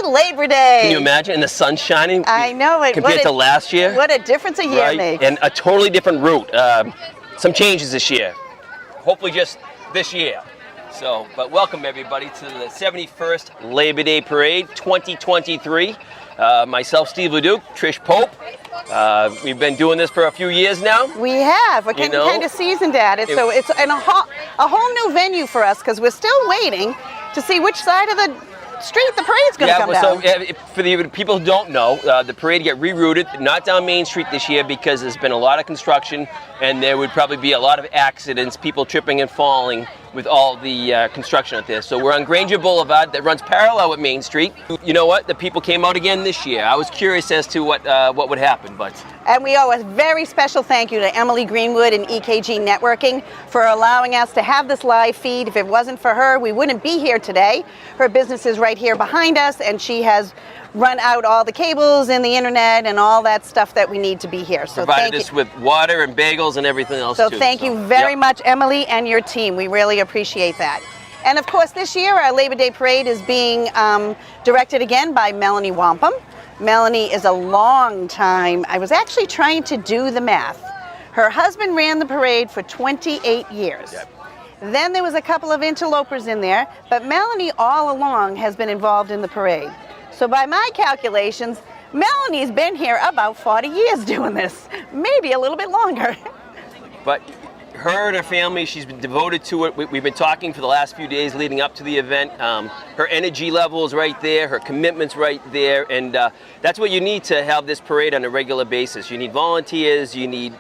Labor Day. Can you imagine? And the sun's shining. I know it. Compared to last year. What a difference a year makes. And a totally different route. Some changes this year. Hopefully just this year. So, but welcome everybody to the 71st Labor Day Parade 2023. Myself, Steve Leduc, Trish Pope. We've been doing this for a few years now. We have. We're kind of seasoned at it. So it's a whole new venue for us because we're still waiting to see which side of the street the parade's going to come down. So for the people who don't know, the parade got rerouted, not down Main Street this year because there's been a lot of construction and there would probably be a lot of accidents, people tripping and falling with all the construction out there. So we're on Granger Boulevard that runs parallel with Main Street. You know what? The people came out again this year. I was curious as to what would happen, but. And we owe a very special thank you to Emily Greenwood and EKG Networking for allowing us to have this live feed. If it wasn't for her, we wouldn't be here today. Her business is right here behind us, and she has run out all the cables and the internet and all that stuff that we need to be here. So provided us with water and bagels and everything else too. So thank you very much, Emily and your team. We really appreciate that. And of course, this year our Labor Day Parade is being directed again by Melanie Wampum. Melanie is a long time. I was actually trying to do the math. Her husband ran the parade for 28 years. Yep. Then there was a couple of interlopers in there, but Melanie all along has been involved in the parade. So by my calculations, Melanie's been here about 40 years doing this, maybe a little bit longer. But her and her family, she's been devoted to it. We've been talking for the last few days leading up to the event. Her energy level is right there, her commitment's right there, and that's what you need to have this parade on a regular basis. You need volunteers, you need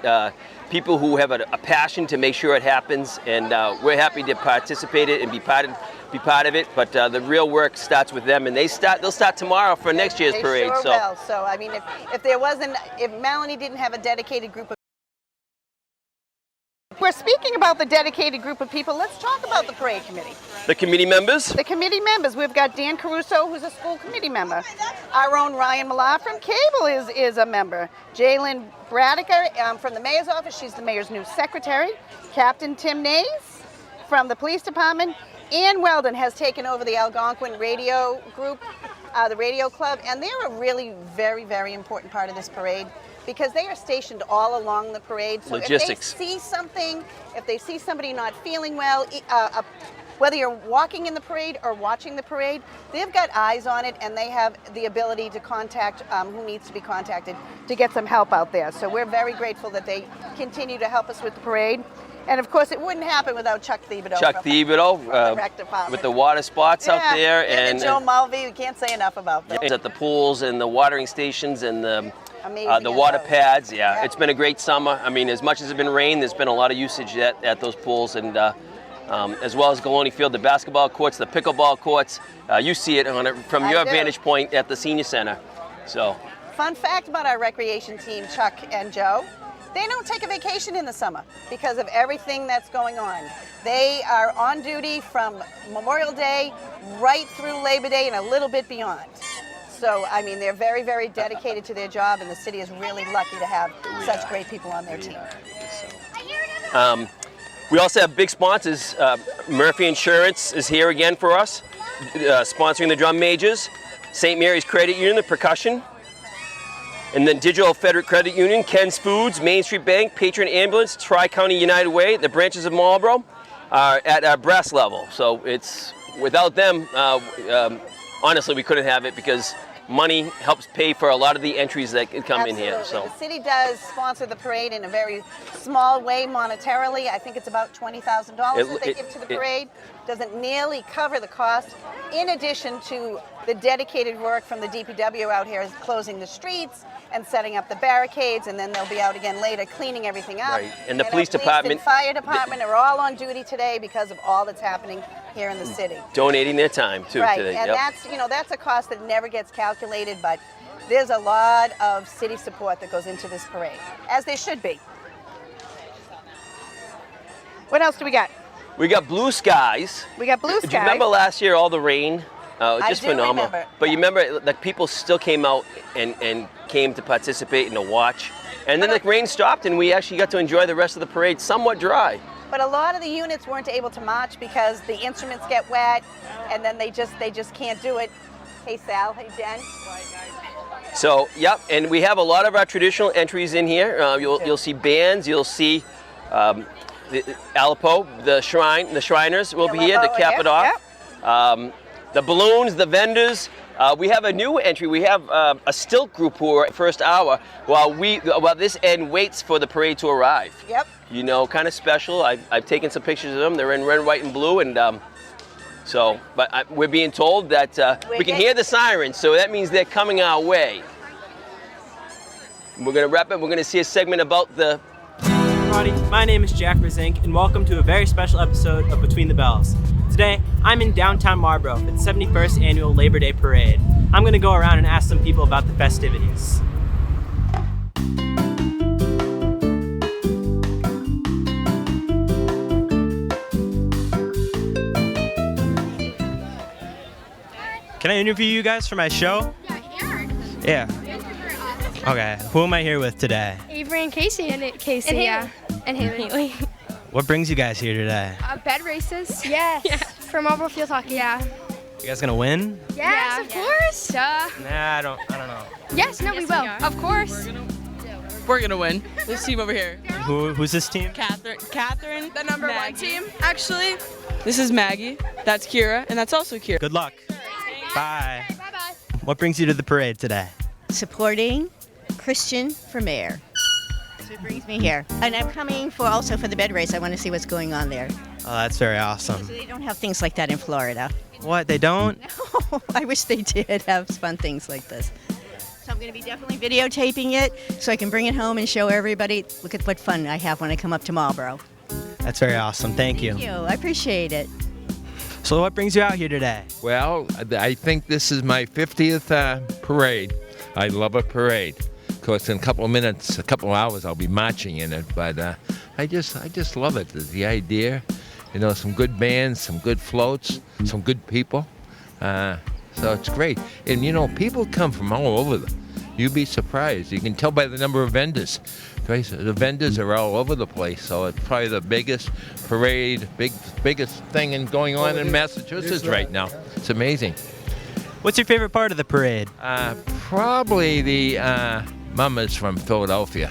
people who have a passion to make sure it happens, and we're happy to participate in it and be part of it, but the real work starts with them, and they'll start tomorrow for next year's parade. Sure will. So I mean, if Melanie didn't have a dedicated group of We're speaking about the dedicated group of people. Let's talk about the parade committee. The committee members? The committee members. We've got Dan Caruso, who's a school committee member. Our own Ryan Millar from Cable is a member. Jalen Bradiker from the mayor's office. She's the mayor's new secretary. Captain Tim Nays from the police department. Ann Weldon has taken over the Algonquin radio group, the radio club, and they're a really very, very important part of this parade because they are stationed all along the parade. So logistics. If they see somebody not feeling well, whether you're walking in the parade or watching the parade, they've got eyes on it and they have the ability to contact who needs to be contacted to get some help out there. So we're very grateful that they continue to help us with the parade. And of course, it wouldn't happen without Chuck Thibodeau. Chuck Thibodeau with the water spots out there, and Joe Mulvey. We can't say enough about them. At the pools and the watering stations and the water pads. Yeah, yep. It's been a great summer. I mean, as much as it's been rain, there's been a lot of usage at those pools, and as well as Galoni Field, the basketball courts, the pickleball courts. You see it from your vantage point at the senior center. So, fun fact about our recreation team, Chuck and Joe. They don't take a vacation in the summer because of everything that's going on. They are on duty from Memorial Day right through Labor Day and a little bit beyond. So, I mean, they're very, very dedicated to their job, and the city is really lucky to have such great people on their team. We also have big sponsors. Murphy Insurance is here again for us, sponsoring the drum majors. St. Mary's Credit Union, the percussion. And then Digital Federal Credit Union, Ken's Foods, Main Street Bank, Patron Ambulance, Tri-County United Way, the branches of Marlborough are at our brass level. So it's, without them, honestly, we couldn't have it because money helps pay for a lot of the entries that come in here. So the city does sponsor the parade in a very small way monetarily. I think it's about $20,000 that they give to the parade. Doesn't nearly cover the cost. In addition to the dedicated work from the DPW out here is closing the streets and setting up the barricades, and then they'll be out again later cleaning everything up. Right. And the police department, and fire department are all on duty today because of all that's happening here in the city. Donating their time too. Right, today. And that's a cost that never gets calculated, but there's a lot of city support that goes into this parade, as there should be. What else do we got? We got blue skies. We got blue skies. Do you remember last year all the rain? Just phenomenal. Remember. But you remember, like, people still came out and came to participate and to watch. And then the rain stopped, and we actually got to enjoy the rest of the parade somewhat dry. But a lot of the units weren't able to march because the instruments get wet, and then they just can't do it. Hey, Sal. Hey, Jen. So, yep, and we have a lot of our traditional entries in here. You'll see bands, you'll see the Alapo, the Shriners will be here to cap it off. Yep. The balloons, the vendors. We have a new entry. We have a stilt group who are at first hour while this end waits for the parade to arrive. Yep. You know, kind of special. I've taken some pictures of them. They're in red, white, and blue, and but we're being told that we can hear the sirens, so that means they're coming our way. We're gonna wrap it. We're gonna see a segment about the. Everybody, my name is Jack Brezink, and welcome to a very special episode of Between the Bells. Today, I'm in downtown Marlborough for the 71st Annual Labor Day Parade. I'm going to go around and ask some people about the festivities. Can I interview you guys for my show? Yeah. Okay, who am I here with today? Avery and Casey. And Haley. What brings you guys here today? Bed races. Yes. Yeah. For Marlborough Field Hockey. Yeah. You guys gonna win? Yes, of course. Duh. Nah, I don't know. Yes, no, we will. Of course. We're gonna win. This team over here. Who's this team? Catherine, the number one team, actually. This is Maggie. That's Kira, and that's also Kira. Good luck. Bye. Bye-bye. What brings you to the parade today? Supporting Christian for mayor. So it brings me here. And I'm coming also for the bed race. I want to see what's going on there. Oh, that's very awesome. So they don't have things like that in Florida. What, they don't? No, I wish they did have fun things like this. So I'm going to be definitely videotaping it so I can bring it home and show everybody, look at what fun I have when I come up to Marlborough. That's very awesome. Thank you. Thank you. I appreciate it. So what brings you out here today? Well, I think this is my 50th parade. I love a parade. Of course, in a couple of hours, I'll be marching in it. But I just love it. The idea, you know, some good bands, some good floats, some good people. So it's great. And you know, people come from all over. You'd be surprised. You can tell by the number of vendors. The vendors are all over the place. So it's probably the biggest parade, biggest thing going on in Massachusetts right now. It's amazing. What's your favorite part of the parade? Probably the mamas from Philadelphia.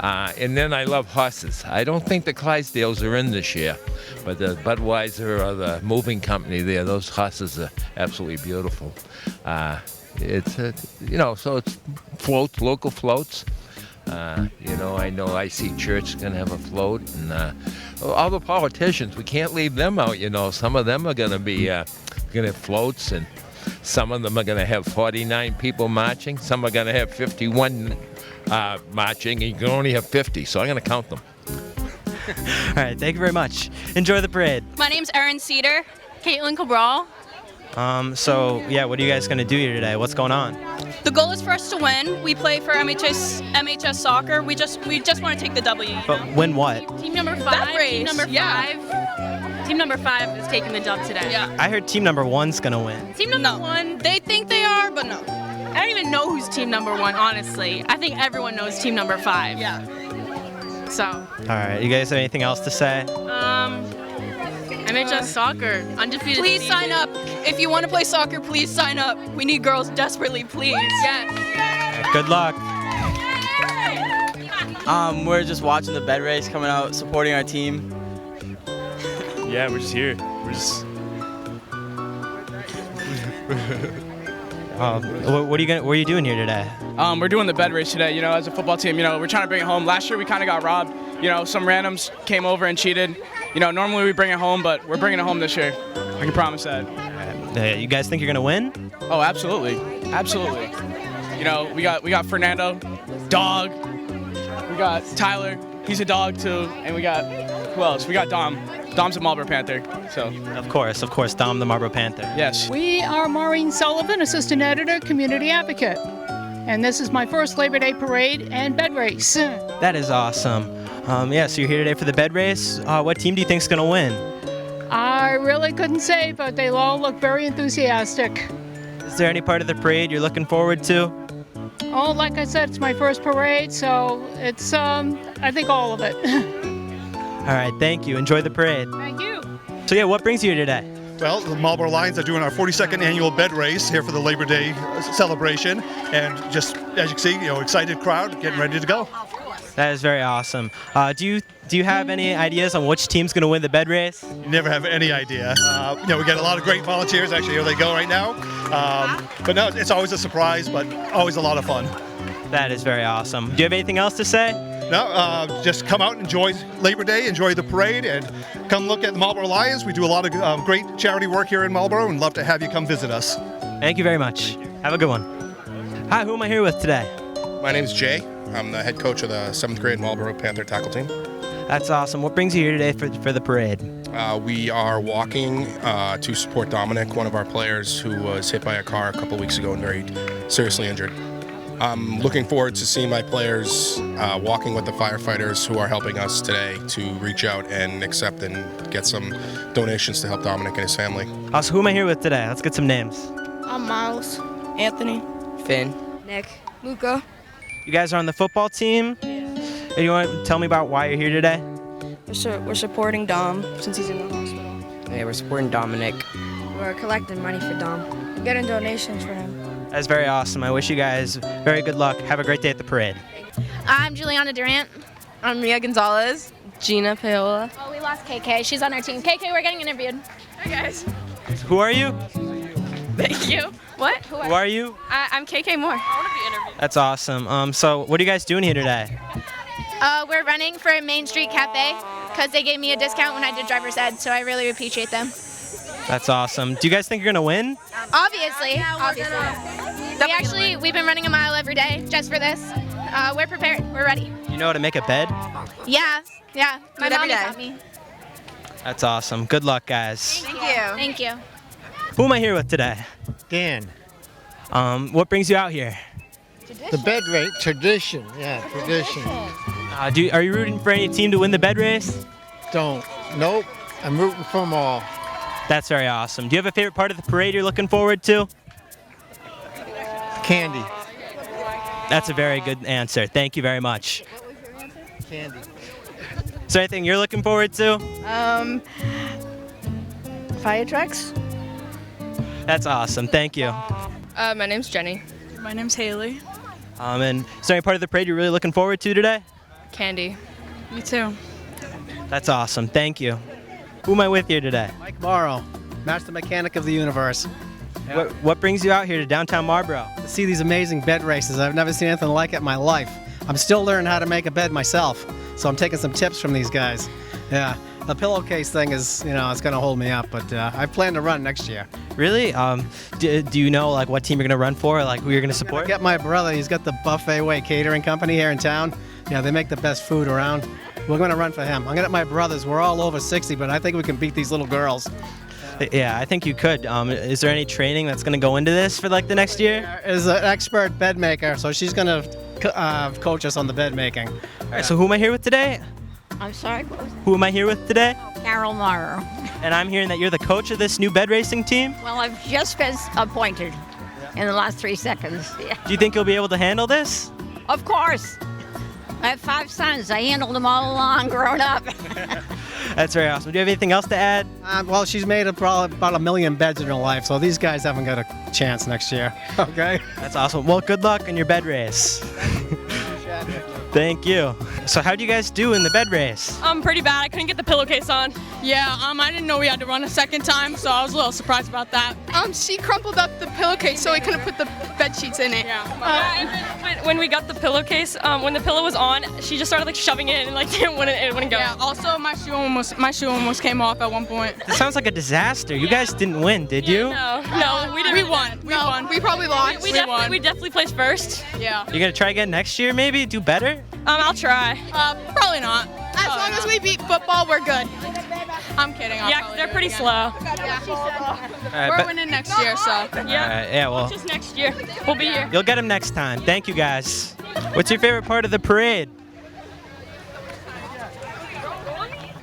And then I love horses. I don't think the Clydesdales are in this year, but the Budweiser or the moving company there, those horses are absolutely beautiful. It's so it's floats, local floats. I know IC Church is going to have a float, and all the politicians, we can't leave them out. You know, some of them are going to be going to have floats, and some of them are going to have 49 people marching. Some are going to have 51 marching, and you can only have 50. So I'm going to count them. All right, thank you very much. Enjoy the parade. My name's Erin Cedar. Caitlin Cabral. What are you guys going to do here today? What's going on? The goal is for us to win. We play for MHS soccer. We just want to take the W. But win what? Team number 5. Team number 5 is taking the dub today. Yeah. I heard team number 1's going to win. Team number 1, they think they are, but no. I don't even know who's team number 1, honestly. I think everyone knows team number 5. Yeah. So. All right, you guys have anything else to say? MHS soccer, undefeated. Please sign up. If you want to play soccer, please sign up. We need girls desperately, please. Yes. Good luck. We're just watching the bed race, coming out, supporting our team. Yeah, we're just here. What are you doing here today? We're doing the bed race today. You know, as a football team, you know, we're trying to bring it home. Last year we kind of got robbed. You know, some randoms came over and cheated. You know, normally we bring it home, but we're bringing it home this year. I can promise that. You guys think you're gonna win? Oh, absolutely, absolutely. You know, we got Fernando, dog. We got Tyler, he's a dog too, and we got who else? We got Dom. Dom's a Marlborough Panther. So. Of course, Dom the Marlborough Panther. Yes. We are Maureen Sullivan, Assistant Editor, Community Advocate. And this is my first Labor Day Parade and bed race. That is awesome. So you're here today for the bed race. What team do you think's gonna win? I really couldn't say, but they all look very enthusiastic. Is there any part of the parade you're looking forward to? Oh, like I said, it's my first parade, so it's, I think all of it. All right, thank you. Enjoy the parade. Thank you. So what brings you here today? Well, the Marlborough Lions are doing our 42nd annual bed race here for the Labor Day celebration, and just as you can see, excited crowd getting ready to go. That is very awesome. Do you have any ideas on which team's going to win the bed race? You never have any idea. We got a lot of great volunteers. Actually, here they go right now. But no, it's always a surprise, but always a lot of fun. That is very awesome. Do you have anything else to say? No, just come out and enjoy Labor Day, enjoy the parade, and come look at the Marlborough Lions. We do a lot of great charity work here in Marlborough, and love to have you come visit us. Thank you very much. Have a good one. Hi, who am I here with today? My name's Jay. I'm the head coach of the 7th grade Marlborough Panther tackle team. That's awesome. What brings you here today for the parade? We are walking to support Dominic, one of our players who was hit by a car a couple weeks ago and very seriously injured. I'm looking forward to seeing my players walking with the firefighters who are helping us today to reach out and accept and get some donations to help Dominic and his family. Also, who am I here with today? Let's get some names. I'm Miles. Anthony. Finn. Nick. Luca. You guys are on the football team? And you want to tell me about why you're here today? We're supporting Dom since he's in the hospital. Yeah, we're supporting Dominic. We're collecting money for Dom. We're getting donations for him. That's very awesome. I wish you guys very good luck. Have a great day at the parade. I'm Juliana Durant. I'm Mia Gonzalez. Gina Paola. Oh, we lost KK. She's on our team. KK, we're getting interviewed. Hi, guys. Who are you? Thank you. What? Who are you? I'm KK Moore. I want to be interviewed. That's awesome. So what are you guys doing here today? We're running for Main Street Cafe because they gave me a discount when I did driver's ed, so I really appreciate them. That's awesome. Do you guys think you're going to win? Obviously. We've been running a mile every day just for this. We're prepared. We're ready. You know how to make a bed? Yeah. My mom taught me. That's awesome. Good luck, guys. Thank you. Who am I here with today? Dan. What brings you out here? The bed race, tradition. Yeah, tradition. Are you rooting for any team to win the bed race? Nope. I'm rooting for them all. That's very awesome. Do you have a favorite part of the parade you're looking forward to? Candy. That's a very good answer. Thank you very much. Candy. Is there anything you're looking forward to? Fire trucks. That's awesome. Thank you. My name's Jenny. My name's Haley. And is there any part of the parade you're really looking forward to today? Candy. Me too. That's awesome. Thank you. Who am I with here today? Mike Morrow, master mechanic of the universe. What brings you out here to downtown Marlborough? To see these amazing bed races. I've never seen anything like it in my life. I'm still learning how to make a bed myself, so I'm taking some tips from these guys. Yeah, the pillowcase thing is, it's going to hold me up, but I plan to run next year. Really? Do you know what team you're going to run for, who you're going to support? Get my brother. He's got the Buffet Way Catering Company here in town. Yeah, they make the best food around. We're going to run for him. I'm going to get my brothers. We're all over 60, but I think we can beat these little girls. Yeah, I think you could. Is there any training that's going to go into this for the next year? Is an expert bed maker, so she's going to coach us on the bed making. All right, so who am I here with today? I'm sorry? Who am I here with today? Carol Morrow. And I'm hearing that you're the coach of this new bed racing team? Well, I've just been appointed in the last 3 seconds. Yeah. Do you think you'll be able to handle this? Of course. I have 5 sons. I handled them all along growing up. That's very awesome. Do you have anything else to add? Well, she's made probably about 1 million beds in her life, so these guys haven't got a chance next year. Okay? That's awesome. Well, good luck in your bed race. Thank you. So how'd you guys do in the bed race? Pretty bad. I couldn't get the pillowcase on. Yeah, I didn't know we had to run a second time, so I was a little surprised about that. She crumpled up the pillowcase so we couldn't put the bed sheets in it. Yeah. When we got the pillowcase, when the pillow was on, she just started shoving it in and it wouldn't go. Yeah. Also, my shoe almost came off at one point. This sounds like a disaster. You guys didn't win, did you? No, we didn't. We won. We won. We probably lost. We definitely placed first. Yeah. You're gonna try again next year, maybe? Do better? I'll try. Probably not. As long as we beat football, we're good. I'm kidding. They're pretty slow. We're winning next year, so. Yeah, well. Just next year. We'll be here. You'll get them next time. Thank you, guys. What's your favorite part of the parade?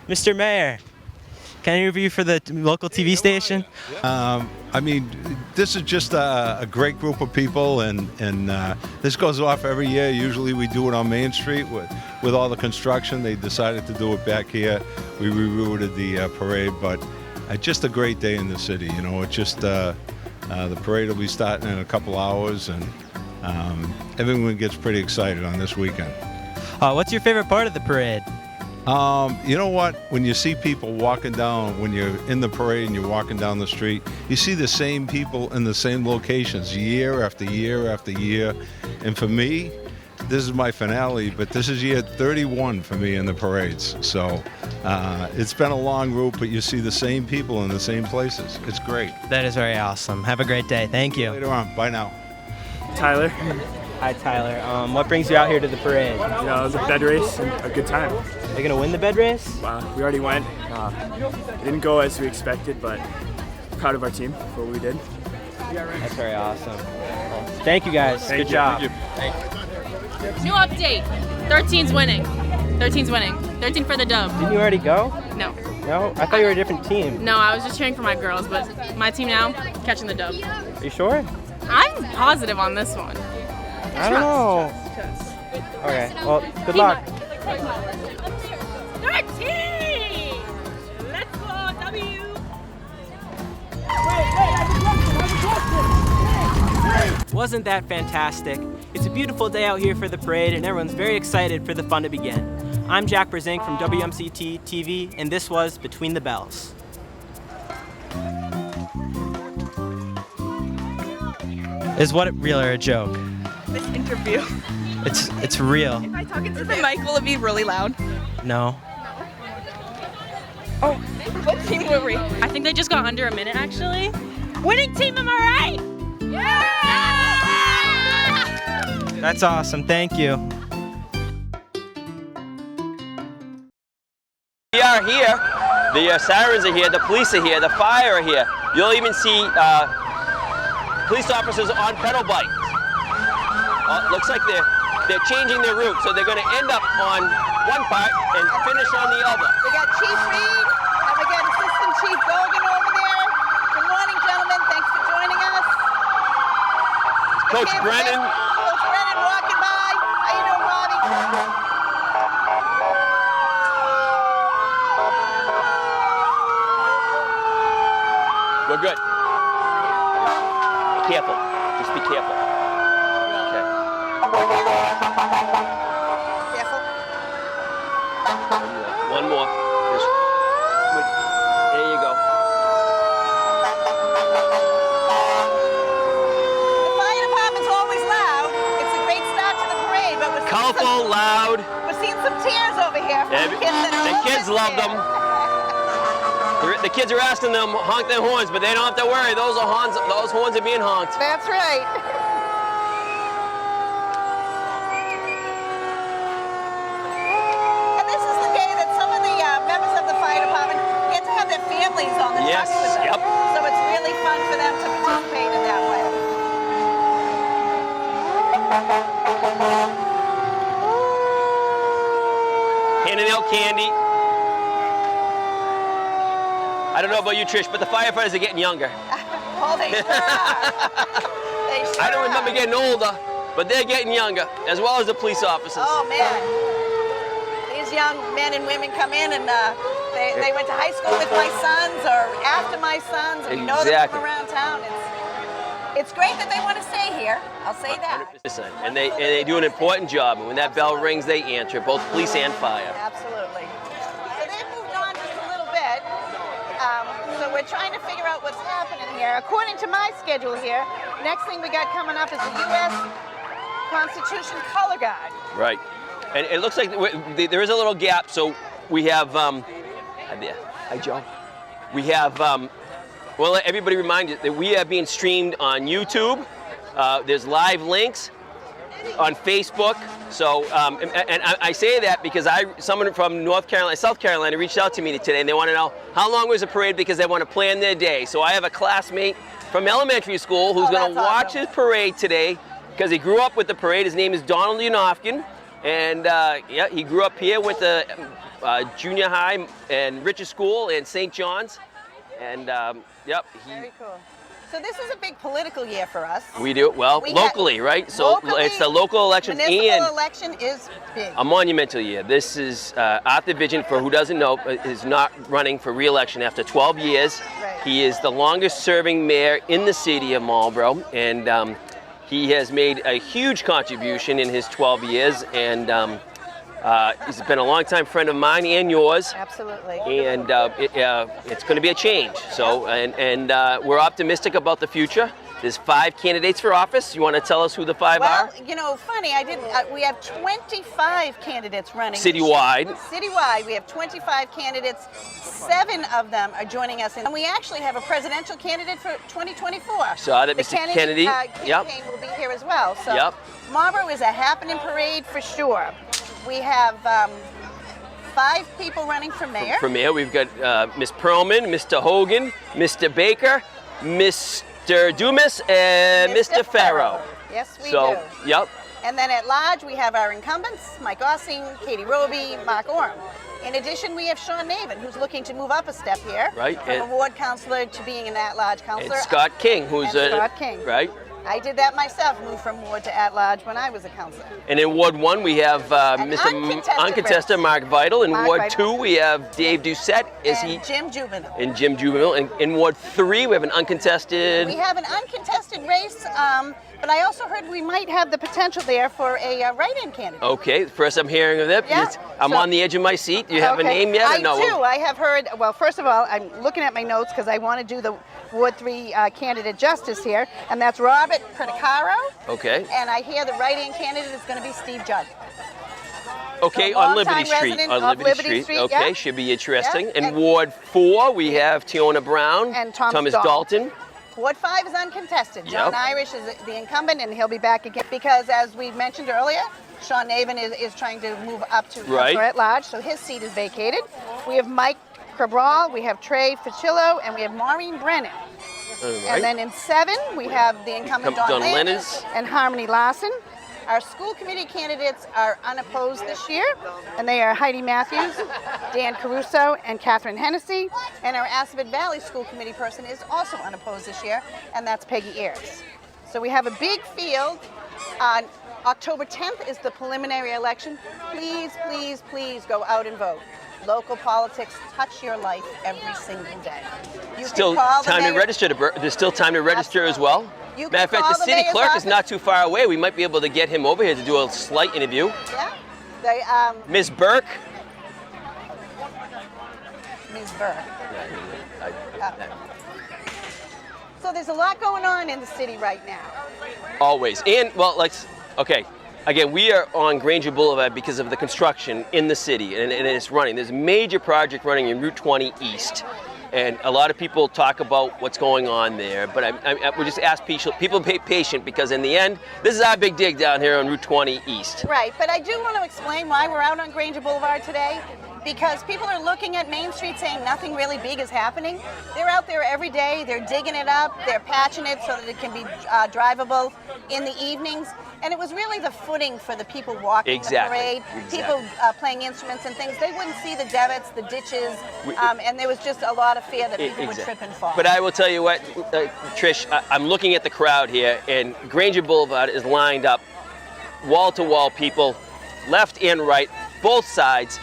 Mr. Mayor, can I interview you for the local TV station? This is just a great group of people, and this goes off every year. Usually we do it on Main Street with all the construction. They decided to do it back here. We rerouted the parade, but just a great day in the city. You know, it's just the parade will be starting in a couple hours, and everyone gets pretty excited on this weekend. What's your favorite part of the parade? You know what? When you see people walking down, when you're in the parade and you're walking down the street, you see the same people in the same locations year after year after year. And for me, this is my finale, but this is year 31 for me in the parades. So it's been a long route, but you see the same people in the same places. It's great. That is very awesome. Have a great day. Thank you. Later on. Bye now. Tyler. Hi, Tyler. What brings you out here to the parade? The bed race and a good time. Are you going to win the bed race? We already went. It didn't go as we expected, but proud of our team for what we did. That's very awesome. Well, thank you guys. Good job. Thank you. New update. 13's winning. 13's winning. 13 for the dub. Didn't you already go? No. No? I thought you were a different team. No, I was just cheering for my girls, but my team now, catching the dub. Are you sure? I'm positive on this one. I don't know. Okay, well, good luck. 13! Let's go, W! Wasn't that fantastic? It's a beautiful day out here for the parade, and everyone's very excited for the fun to begin. I'm Jack Brezink from WMCT-TV, and this was Between the Bells. Is what real or a joke? This interview. It's real. If I talk into the mic, will it be really loud? No. Oh, what team were we? I think they just got under a minute, actually. Winning team, am I right? Yeah! That's awesome. Thank you. We are here. The sirens are here. The police are here. The fire are here. You'll even see police officers on pedal bikes. Looks like they're changing their route, so they're going to end up on one part and finish on the other. We got Chief Reed and we got Assistant Chief Gogan over there. Good morning, gentlemen. Thanks for joining us. Coach Brennan. Coach Brennan walking by. How you doing, Bobby? We're good. Be careful. Just be careful. Okay. Careful. One more. There you go. The fire department's always loud. It's a great start to the parade, but we're seeing Colorful, loud. We're seeing some tears over here from the kids that are The kids love them. The kids are asking them honk their horns, but they don't have to worry. Those horns are being honked. That's right. And this is the day that some of the members of the fire department get to have their families on the Yes, trucks with them. yep. So it's really fun for them to participate in that way. Handing out candy. I don't know about you, Trish, but the firefighters are getting younger. Oh, they sure are. They sure I don't remember are. getting older, but they're getting younger, as well as the police officers. Oh, man. These young men and women come in and they went to high school with my sons or after my sons. And we know them Exactly. from around town. It's great that they want to stay here. I'll say that. 100%. And they do an important job. And when that bell rings, they answer, both police and fire. Absolutely. So they've moved on just a little bit. So we're trying to figure out what's happening here. According to my schedule here, next thing we got coming up is the U.S. Constitution Color Guard. Right. And it looks like there is a little gap. So we have, hi, Joe. We have, well, everybody remind you that we are being streamed on YouTube. There's live links on Facebook. So, and I say that because someone from South Carolina reached out to me today, and they want to know how long was the parade because they want to plan their day. So I have a classmate from elementary school who's going to watch his parade today because he grew up with the parade. His name is Donald Yanofkin, and yeah, he grew up here with the junior high and Richard School and St. John's, and yep. Very cool. So this is a big political year for us. We do it well locally, right? So locally, it's the local elections municipal and election is big. a monumental year. This is Arthur Vigent, for who doesn't know, is not running for re-election after 12 years. Right. He is the longest serving mayor in the city of Marlborough, and he has made a huge contribution in his 12 years, and he's been a longtime friend of mine and yours. Absolutely. And it's going to be a change. So, and we're optimistic about the future. There's 5 candidates for office. You want to tell us who the 5 are? Well, you know, funny, we have 25 candidates running. Citywide. Citywide, we have 25 candidates. 7 of them are joining us, and we actually have a presidential candidate for 2024. So that the Mr. Kennedy. Campaign will be here as well. So Marlborough is a happening parade for sure. We have 5 people running for mayor. For mayor, we've got Ms. Perlman, Mr. Hogan, Mr. Baker, Mr. Dumas, and Mr. Farrow. Yes, we do. Yep. And then at large, we have our incumbents, Mike Ossing, Katie Roby, Mark Orm. In addition, we have Sean Navin, who's looking to move up a step here. Right. From a ward councillor to being an at-large councillor. And Scott King, who's Scott King. Right. I did that myself, moved from ward to at-large when I was a councillor. And in Ward 1, we have Mr. Uncontested Mark Vital. In Ward 2, we have Dave Doucette. Jim Juvenile. And Jim Juvenile. And in Ward 3, we have an uncontested... We have an uncontested race, but I also heard we might have the potential there for a write-in candidate. Okay, first I'm hearing of it. Yeah. I'm on the edge of my seat. Do you have a name yet? I do. I have heard, well, first of all, I'm looking at my notes because I want to do the Ward 3 candidate justice here, and that's Robert Criticaro. Okay. And I hear the write-in candidate is going to be Steve Judd. Okay, so on Liberty Street. On Liberty Street. Okay, should be interesting. In Ward 4, we have Tiona Brown and Thomas Dalton. Ward 5 is uncontested. John Irish is the incumbent, and he'll be back again because, as we mentioned earlier, Sean Navin is trying to move up to councillor at large, so his seat is vacated. We have Mike Cabral, we have Trey Ficillo, and we have Maureen Brennan. And then in 7, we have the incumbent Don Lennis and Harmony Larson. Our school committee candidates are unopposed this year, and they are Heidi Matthews, Dan Caruso, and Catherine Hennessy. And our Assabet Valley school committee person is also unopposed this year, and that's Peggy Ayers. So we have a big field. October 10th is the preliminary election. Please, please, please go out and vote. Local politics touch your life every single day. Still time to register. There's still time to register as well. Matter of fact, the city clerk is not too far away. We might be able to get him over here to do a slight interview. Yeah. Ms. Burke. Ms. Burke. So there's a lot going on in the city right now. Always. And, well, okay. Again, we are on Granger Boulevard because of the construction in the city, and it's running. There's a major project running in Route 20 East. And a lot of people talk about what's going on there, but I would just ask people to be patient because in the end, this is our big dig down here on Route 20 East. Right, but I do want to explain why we're out on Granger Boulevard today. Because people are looking at Main Street saying nothing really big is happening. They're out there every day, they're digging it up, they're patching it so that it can be drivable in the evenings. And it was really the footing for the people walking the parade, people playing instruments and things. They wouldn't see the davits, the ditches, and there was just a lot of fear that people would trip and fall. But I will tell you what, Trish, I'm looking at the crowd here, and Granger Boulevard is lined up, wall-to-wall people, left and right, both sides.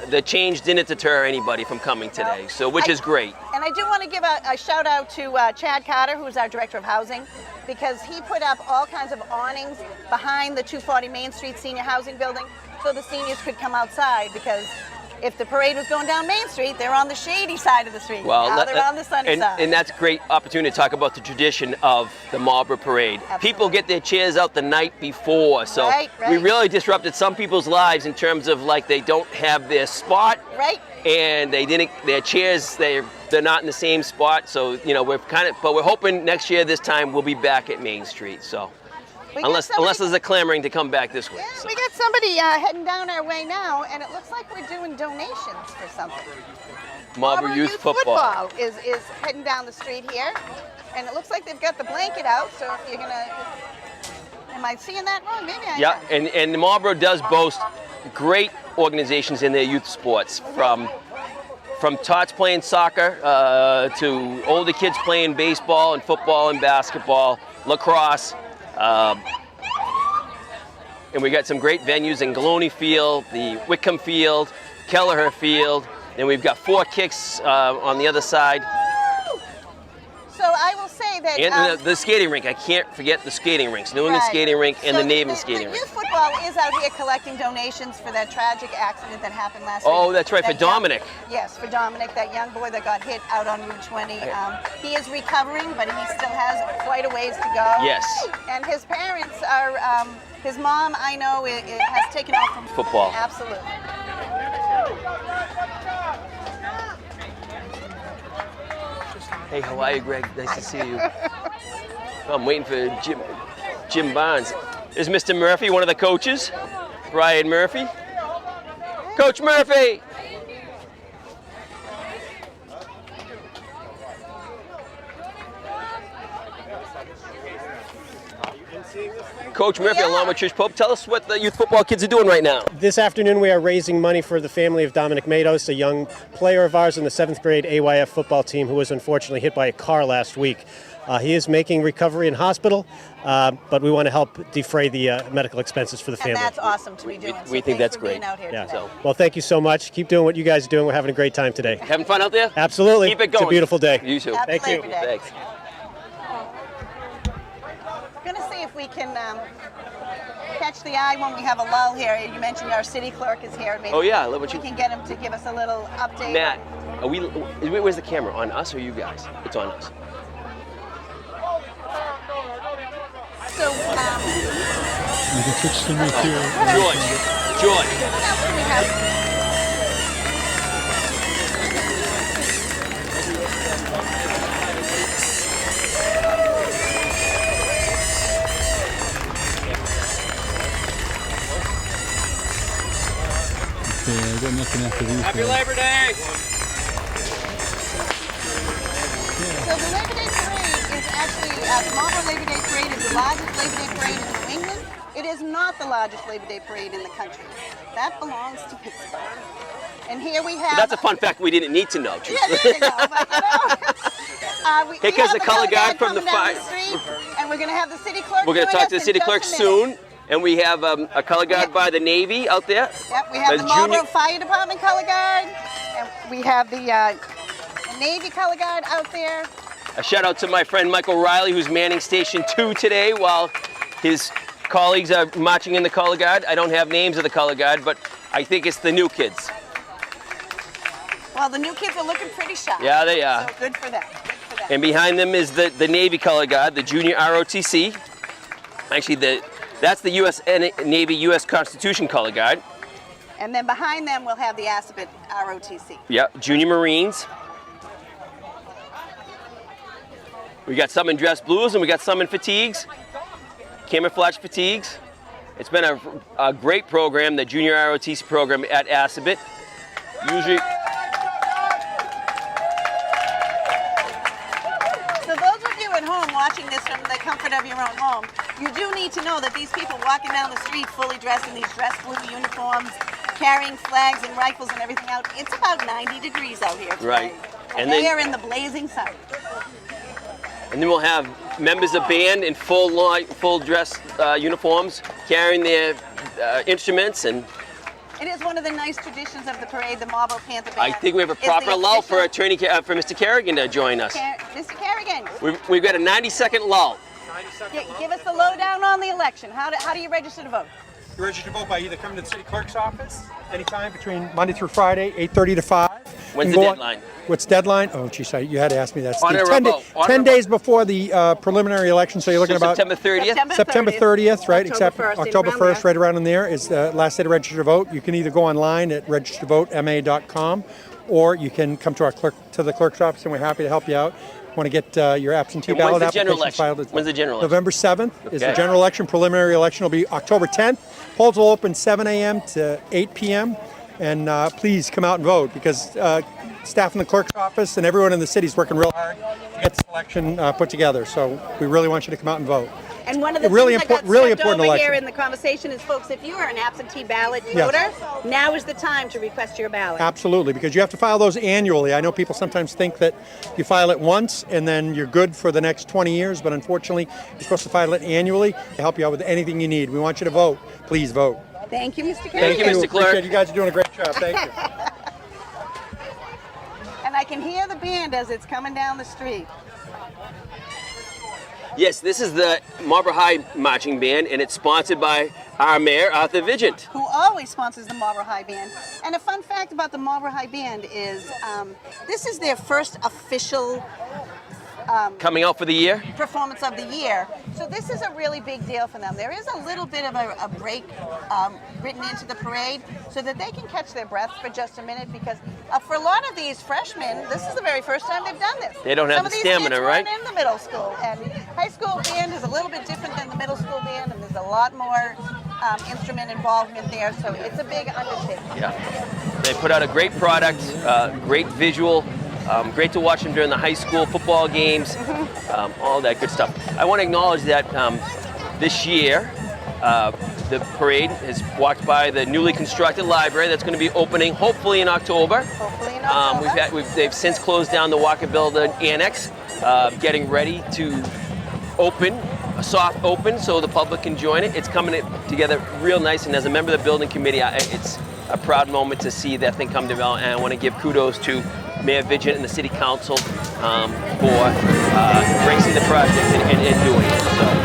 The change didn't deter anybody from coming today, which is great. And I do want to give a shout out to Chad Carter, who's our Director of Housing, because he put up all kinds of awnings behind the 240 Main Street Senior Housing Building so the seniors could come outside, because if the parade was going down Main Street, they're on the shady side of the street. Well, now they're on the sunny side. And that's a great opportunity to talk about the tradition of the Marlborough Parade. Absolutely. People get their chairs out the night before, so we really disrupted some people's lives in terms of they don't have their spot. Right. And their chairs, they're not in the same spot. So, but we're hoping next year this time we'll be back at Main Street. So. Unless there's a clamoring to come back this way. Yeah, we got somebody heading down our way now, and it looks like we're doing donations for something. Marlborough Youth Football is heading down the street here, and it looks like they've got the blanket out, so if you're going to... Am I seeing that wrong? Maybe I am. And Marlborough does boast great organizations in their youth sports, from from tots playing soccer to older kids playing baseball and football and basketball, lacrosse. And we got some great venues in Galone Field, the Wickham Field, Kelleher Field, and we've got 4 kicks on the other side. So I will say that... And the skating rink. I can't forget the skating rinks. New England skating rink and the Naven skating rink. Youth football is out here collecting donations for that tragic accident that happened last week. Oh, that's right, for Dominic. Yes, for Dominic, that young boy that got hit out on Route 20. He is recovering, but he still has quite a ways to go. Yes. And his parents are, his mom, I know, has taken off from football. Absolutely. Hey, how are you, Greg? Nice to see you. I'm waiting for Jim Barnes. Is Mr. Murphy one of the coaches? Brian Murphy? Coach Murphy! Coach Murphy, along with Trish Pope, tell us what the youth football kids are doing right now. This afternoon we are raising money for the family of Dominic Matos, a young player of ours in the 7th grade AYF football team who was unfortunately hit by a car last week. He is making recovery in hospital, but we want to help defray the medical expenses for the family. And that's awesome to be doing. We think that's great. Yeah. Well, thank you so much. Keep doing what you guys are doing. We're having a great time today. Having fun out there? Absolutely. Keep it going. It's a beautiful day. You too. Thank you. Thanks. We're going to see if we can catch the eye when we have a lull here. You mentioned our city clerk is here. Maybe we can get him to give us a little update. Matt, where's the camera? On us or you guys? It's on us. So, you can switch to me too. George. Okay, I got nothing after these. Happy Labor Day! So the Labor Day Parade is actually, the Marlborough Labor Day Parade is the largest Labor Day Parade in New England. It is not the largest Labor Day Parade in the country. That belongs to Pittsburgh. And here we have... That's a fun fact we didn't need to know. Yeah, there you go. But, Here comes the color guard from the fire. And we're going to have the city clerk. We're going to talk to the city clerk soon. And we have a color guard by the Navy out there. Yep, we have the Marlborough Fire Department color guard. And we have the Navy color guard out there. A shout out to my friend Michael Riley, who's manning Station 2 today while his colleagues are marching in the color guard. I don't have names of the color guard, but I think it's the new kids. Well, the new kids are looking pretty sharp. Yeah, they are. So good for them. And behind them is the Navy color guard, the junior ROTC. Actually, that's the U.S. Navy U.S. Constitution color guard. And then behind them we'll have the Assabet ROTC. Yep, junior Marines. We got some in dress blues and we got some in fatigues, camouflage fatigues. It's been a great program, the junior ROTC program at Assabet. Usually. So those of you at home watching this from the comfort of your own home, you do need to know that these people walking down the street fully dressed in these dress blue uniforms, carrying flags and rifles and everything out, it's about 90 degrees out here today. Right. And they are in the blazing sun. And then we'll have members of band in full dress uniforms carrying their instruments. And it is one of the nice traditions of the parade, the Marlborough Panther Band. I think we have a proper lull for Attorney for Mr. Kerrigan to join us. Mr. Kerrigan. We've got a 90-second lull. Give us the lowdown on the election. How do you register to vote? You register to vote by either coming to the city clerk's office anytime between Monday through Friday, 8:30 to 5. When's the deadline? What's deadline? Oh, geez, you had to ask me that. On 10 days before the preliminary election, so you're looking about September 30th? September 30th, right? October 1st, right around in there is the last day to register to vote. You can either go online at registertovotema.com or you can come to the clerk's office, and we're happy to help you out. Want to get your absentee ballot application filed? When's the general election? November 7th is the general election. Preliminary election will be October 10th. Polls will open 7 a.m. to 8 p.m. And please come out and vote, because staff in the clerk's office and everyone in the city is working real hard to get the election put together. So we really want you to come out and vote. And one of the really things important, that got really skipped important over election. here in the conversation is, folks, if you are an absentee ballot Yes. voter, now is the time to request your ballot. Absolutely, because you have to file those annually. I know people sometimes think that you file it once and then you're good for the next 20 years, but unfortunately, you're supposed to file it annually to help you out with anything you need. We want you to vote. Please vote. Thank you, Mr. Kennedy. Thank you, Mr. Clerk. Appreciate it. You guys are doing a great job. Thank you. And I can hear the band as it's coming down the street. Yes, this is the Marlborough High Marching Band, and it's sponsored by our mayor, Arthur Vigent. Who always sponsors the Marlborough High Band. And a fun fact about the Marlborough High Band is this is their first official Coming out for the year. performance of the year. So this is a really big deal for them. There is a little bit of a break written into the parade so that they can catch their breath for just a minute, because for a lot of these freshmen, this is the very first time they've done this. They don't have Some the of these stamina, kids right? weren't in the middle school, and high school band is a little bit different than the middle school band, and there's a lot more instrument involvement there, so it's a big undertaking. Yeah. They put out a great product, great visual. Great to watch them during the high school football games, all that good stuff. I want to acknowledge that this year, the parade has walked by the newly constructed library that's going to be opening hopefully in October. Hopefully in October. They've since closed down the Walker Building Annex, getting ready to open, a soft open, so the public can join it. It's coming together real nice, and as a member of the building committee, it's a proud moment to see that thing come to develop, and I want to give kudos to Mayor Vigent and the City Council for embracing the project and doing it. So.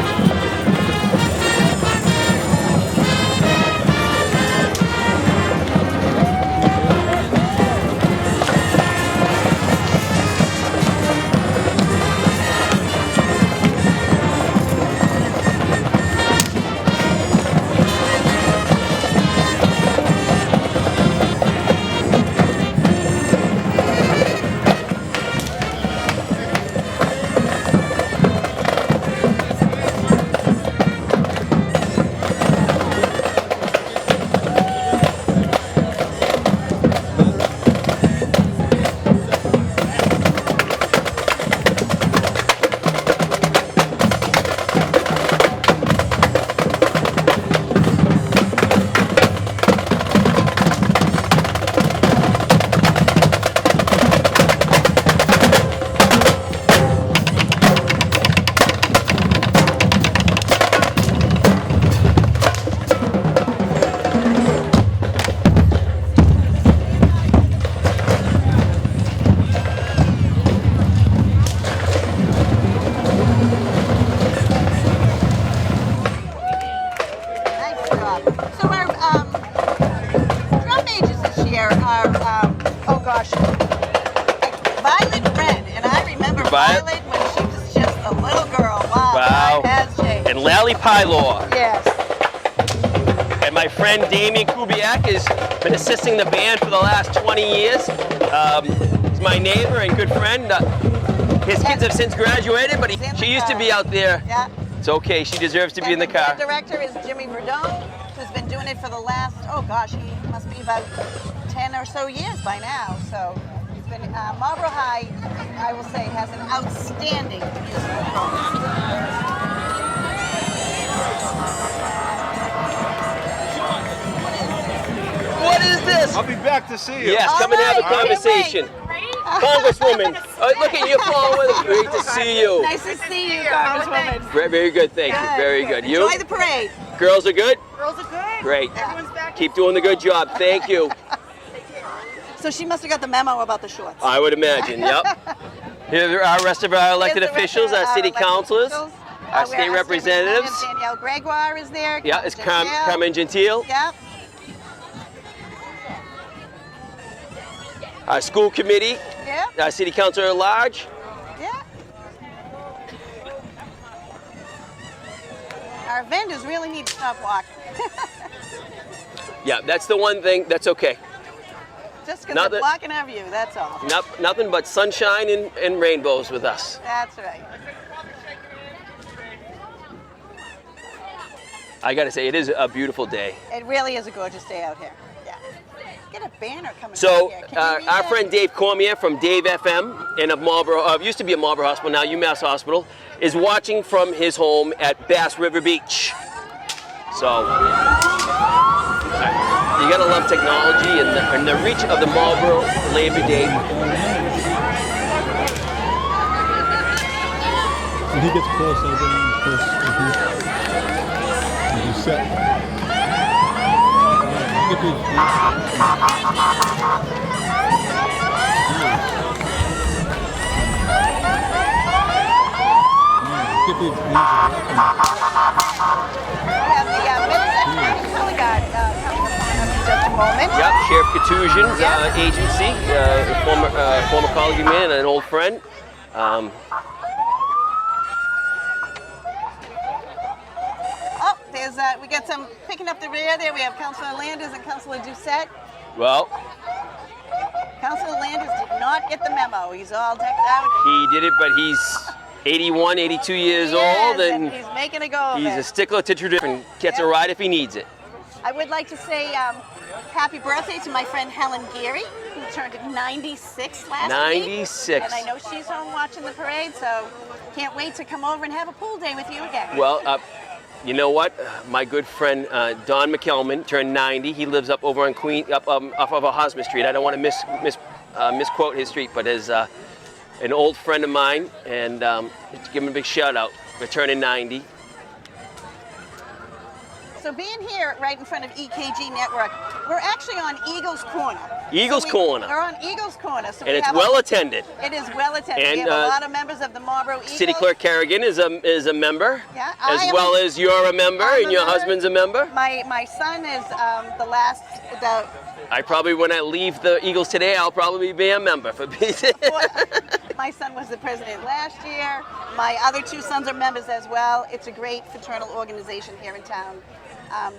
Violet when she was just a little girl. Wow. That has changed. And Lally Pylor. Yes. And my friend Damien Kubiak has been assisting the band for the last 20 years. He's my neighbor and good friend. His kids have since graduated, but she used to be out there. Yeah. It's okay, she deserves to be in the car. The director is Jimmy Verdon, who's been doing it for the last, he must be about 10 or so years by now. So it's been, Marlborough High, I will say, has an outstanding musical program. What is this? I'll be back to see you. Yes, come and have a conversation. Congresswoman, look at you following. Great to see you. Nice to see you, Congresswoman. Very good, thank you. Very good. You? Enjoy the parade. Girls are good? Girls are good. Great. Everyone's back. Keep doing the good job. Thank you. So she must have got the memo about the shorts. I would imagine, yep. Here are the rest of our elected officials, our city councilors, our state representatives. Danielle Gregoire is there. Yeah, it's Carmen Gentile. Yeah. Our school committee. Yeah. Our city councilor at large. Yeah. Our vendors really need to stop walking. Yeah, that's the one thing. That's okay. Just because they're blocking our view, that's all. Nothing but sunshine and rainbows with us. That's right. I got to say, it is a beautiful day. It really is a gorgeous day out here. Yeah. get a banner coming. So here. Can you read our that? friend Dave Cormier from Dave FM and of Marlborough, used to be a Marlborough Hospital, now UMass Hospital, is watching from his home at Bass River Beach. So you gotta love technology and the reach of the Marlborough Labor Day. When he gets close, I'll bring him close. He's set. Get these. Get these. Yep, Sheriff Katusian's agency, former colleague of mine and an old friend. Oh, there's we got some picking up the rear there. We have Councilor Landers and Councilor Doucette. Well, Councilor Landers did not get the memo. He's all decked out. he did it, but he's 81, 82 years old, and he's making a go of he's it. a stickler to tradition and gets a ride if he needs it. I would like to say happy birthday to my friend Helen Geary, who turned 96 last week. 96. And I know she's home watching the parade, so can't wait to come over and have a pool day with you again. Well, you know what? My good friend Don McKelman turned 90. He lives up over on Queen, off of Hosmer Street. I don't want to misquote his street, but is an old friend of mine, and give him a big shout out for turning 90. So being here right in front of EKG Network, we're actually on Eagles Corner. Eagles Corner. We're on Eagles Corner. So And it's well attended. It is well attended. And, we have a lot of members of the Marlborough Eagles. City Clerk Kerrigan is a member, Yeah, as well as you're a member, and your husband's a member. My son is I probably, when I leave the Eagles today, I'll probably be a member for my son was the president last year. My other two sons are members as well. It's a great fraternal organization here in town.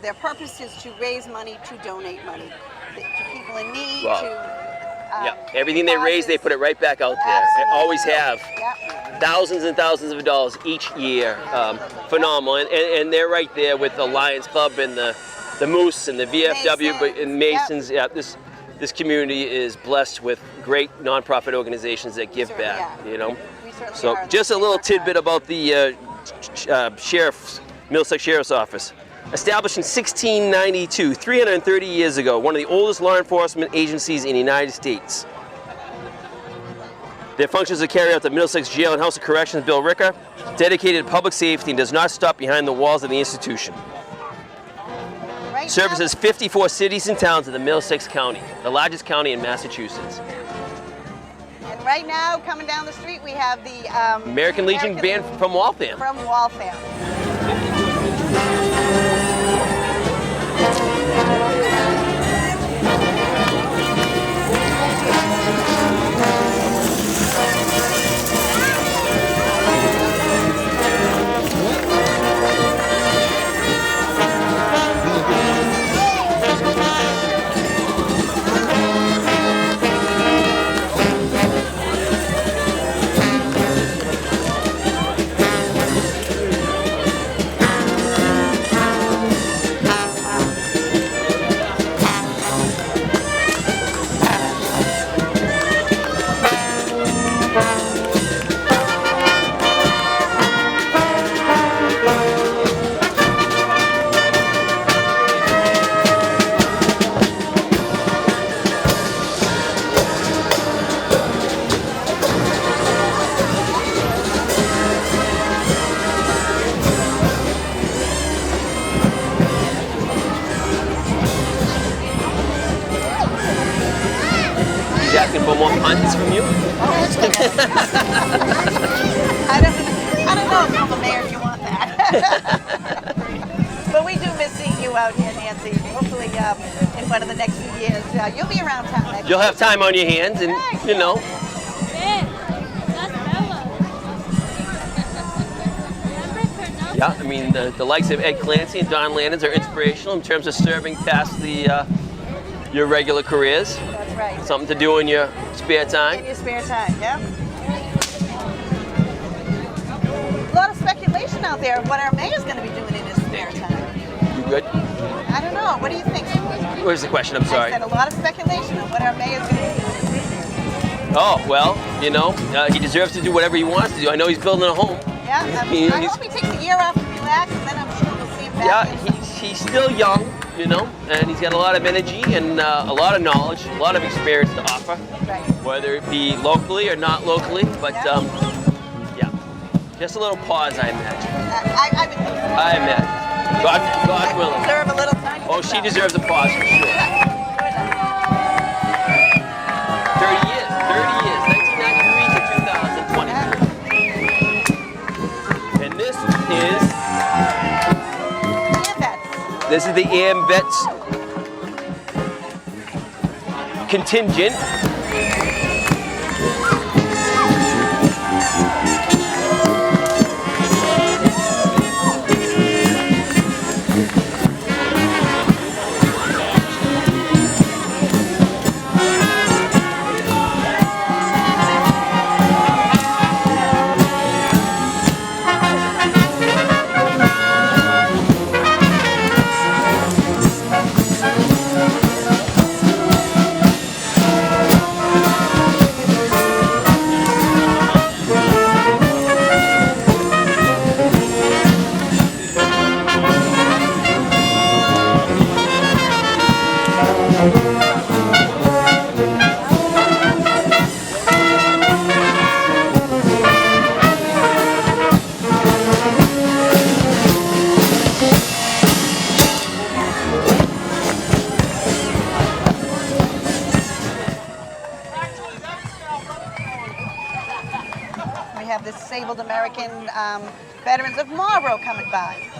Their purpose is to raise money, to donate money to people in need. Wow. To everything they raise, they put it right back out there. They always have. Yep. Thousands and thousands of dollars each year. Phenomenal. And they're right there with the Lions Club and the Moose and the VFW and Masons. Yeah, this community is blessed with great nonprofit organizations that give back. You know. So just a little tidbit about the Middlesex Sheriff's Office. Established in 1692, 330 years ago, one of the oldest law enforcement agencies in the United States. Their functions are carried out the Middlesex Jail and House of Corrections Bill Ricker, dedicated to public safety and does not stop behind the walls of the institution. Services 54 cities and towns in the Middlesex County, the largest county in Massachusetts. And right now, coming down the street, we have the American Legion Band from Waltham. From Waltham. Asking for more puns from you? I don't know, Mama Mayor, if you want that. But we do miss seeing you out here, Nancy. Hopefully, in one of the next few years, you'll be around town. I think. You'll have time on your hands, and you know. Yeah, I mean, the likes of Ed Clancy and Don Landers are inspirational in terms of serving past your regular careers. That's right. Something to do in your spare time. In your spare time, yeah. A lot of speculation out there of what our mayor's going to be doing in his spare time. You good? I don't know. What do you think? Where's the question? I'm sorry. I said a lot of speculation on what our mayor's going to do. Oh, well, you know, he deserves to do whatever he wants to do. I know he's building a home. Yeah, I hope he takes a year off to relax, and then I'm sure we'll see him back. Yeah, he's still young, you know, and he's got a lot of energy and a lot of knowledge, a lot of experience to offer, right. Whether it be locally or not locally. But yeah, just a little pause, I imagine. I would think so. I imagine. God willing. Deserve a little time. Oh, she deserves a pause for sure. 30 years, 1993 to 2023. And this is the AMVETS contingent. We have the disabled American veterans of Marlborough coming by.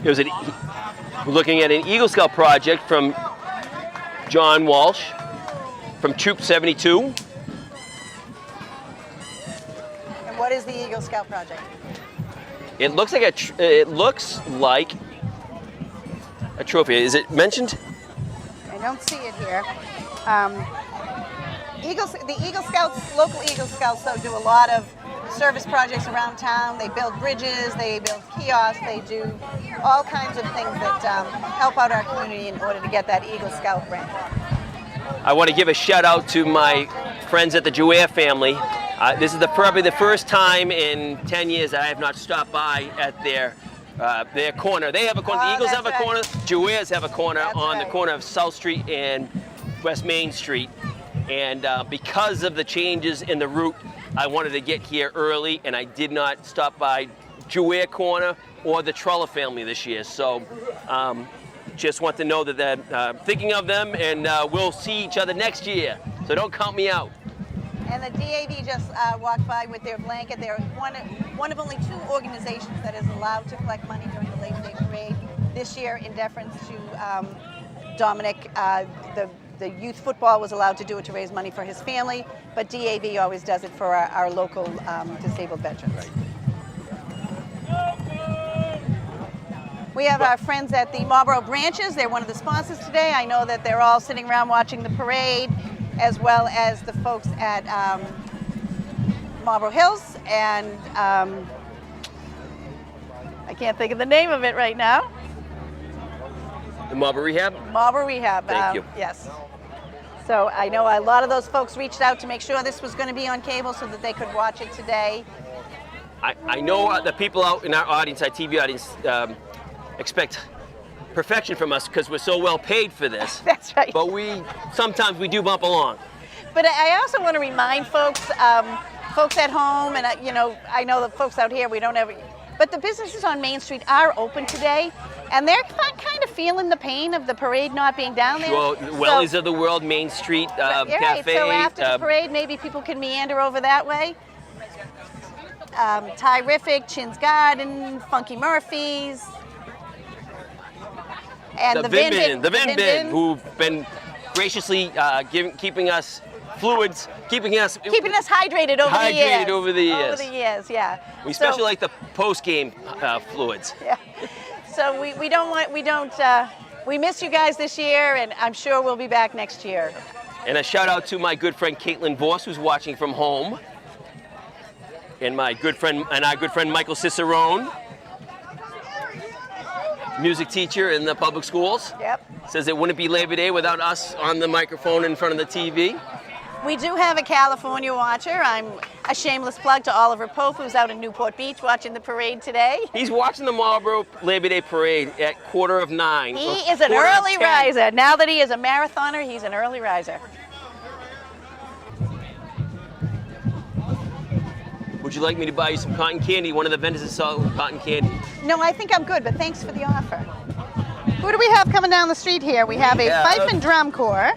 We're looking at an Eagle Scout project from John Walsh from Troop 72. And what is the Eagle Scout project? It looks like a trophy. Is it mentioned? I don't see it here. The Eagle Scouts, local Eagle Scouts, though, do a lot of service projects around town. They build bridges, they build kiosks, they do all kinds of things that help out our community in order to get that Eagle Scout rank. I want to give a shout out to my friends at the Jouer family. This is probably the first time in 10 years that I have not stopped by at their corner. They have a corner. The Eagles have a corner. Jouers have a corner on the corner of South Street and West Main Street. And because of the changes in the route, I wanted to get here early, and I did not stop by Jouer Corner or the Truller family this year. So just want to know that they're thinking of them, and we'll see each other next year. So don't count me out. And the DAV just walked by with their blanket. They're one of only 2 organizations that is allowed to collect money during the Labor Day Parade. This year, in deference to Dominic, the youth football was allowed to do it to raise money for his family, but DAV always does it for our local disabled veterans. We have our friends at the Marlborough branches. They're one of the sponsors today. I know that they're all sitting around watching the parade, as well as the folks at Marlborough Hills, and I can't think of the name of it right now. The Marlborough Rehab? Marlborough Rehab. Thank you. Yes. So I know a lot of those folks reached out to make sure this was going to be on cable so that they could watch it today. I know the people out in our audience, our TV audience, expect perfection from us because we're so well paid for this. That's right. But sometimes we do bump along. But I also want to remind folks, folks at home, and I know the folks out here, we don't ever, but the businesses on Main Street are open today, and they're kind of feeling the pain of the parade not being down there. Well, Wellies of the World, Main Street Cafe. Right. So after the parade, maybe people can meander over that way. Tyrific, Chin's Garden, Funky Murphy's, and the Vin Bin, who've been graciously keeping us fluids, keeping us hydrated over the years. Over the years, yeah. We especially like the post-game fluids. Yeah. So we don't We missed you guys this year, and I'm sure we'll be back next year. And a shout out to my good friend Caitlin Voss, who's watching from home. And our good friend Michael Cicerone, music teacher in the public schools. Yep. Says it wouldn't be Labor Day without us on the microphone in front of the TV. We do have a California watcher. I'm a shameless plug to Oliver Pope, who's out in Newport Beach watching the parade today. He's watching the Marlborough Labor Day Parade at 9:15. He is an early riser. Now that he is a marathoner, he's an early riser. Would you like me to buy you some cotton candy? One of the vendors is selling cotton candy. No, I think I'm good, but thanks for the offer. Who do we have coming down the street here? We have a Fife and Drum Corps.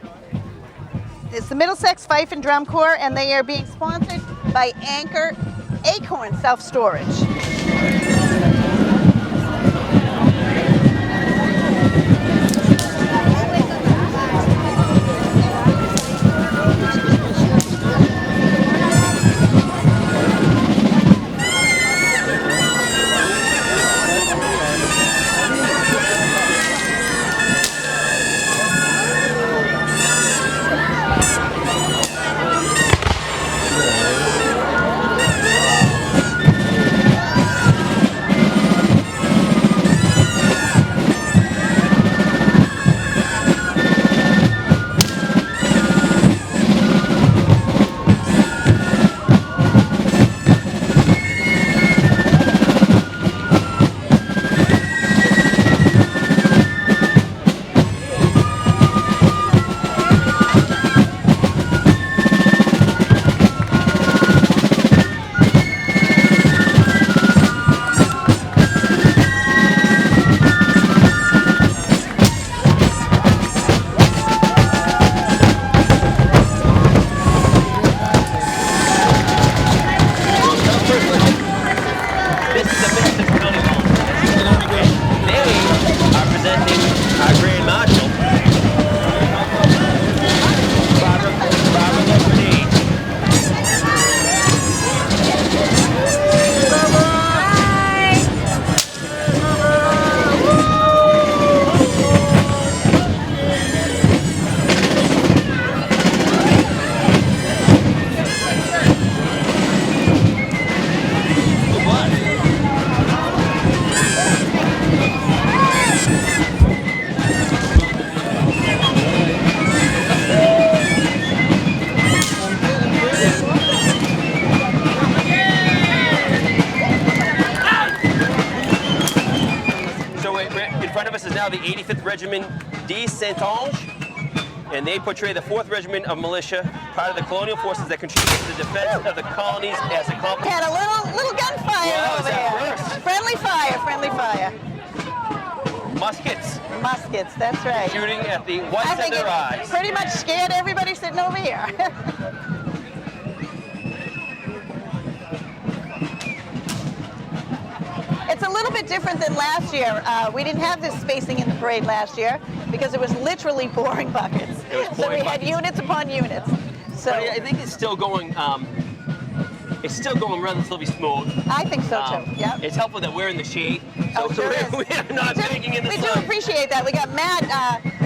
It's the Middlesex Fife and Drum Corps, and they are being sponsored by Acorn Self-Storage. The 85th Regiment D Saint-Ange, and they portray the 4th Regiment of Militia, part of the colonial forces that contributed to the defense of the colonies as a company. Had a little gunfire over there. Friendly fire. Muskets, that's right. Shooting at the whites of their eyes. Pretty much scared everybody sitting over here. It's a little bit different than last year. We didn't have this spacing in the parade last year because it was literally pouring buckets. So we had units upon units. So but I think it's still going. It's still going relatively smooth. I think so too. Yeah. It's helpful that we're in the shade. So sure we're not baking in the sun. We do appreciate that. We got Matt,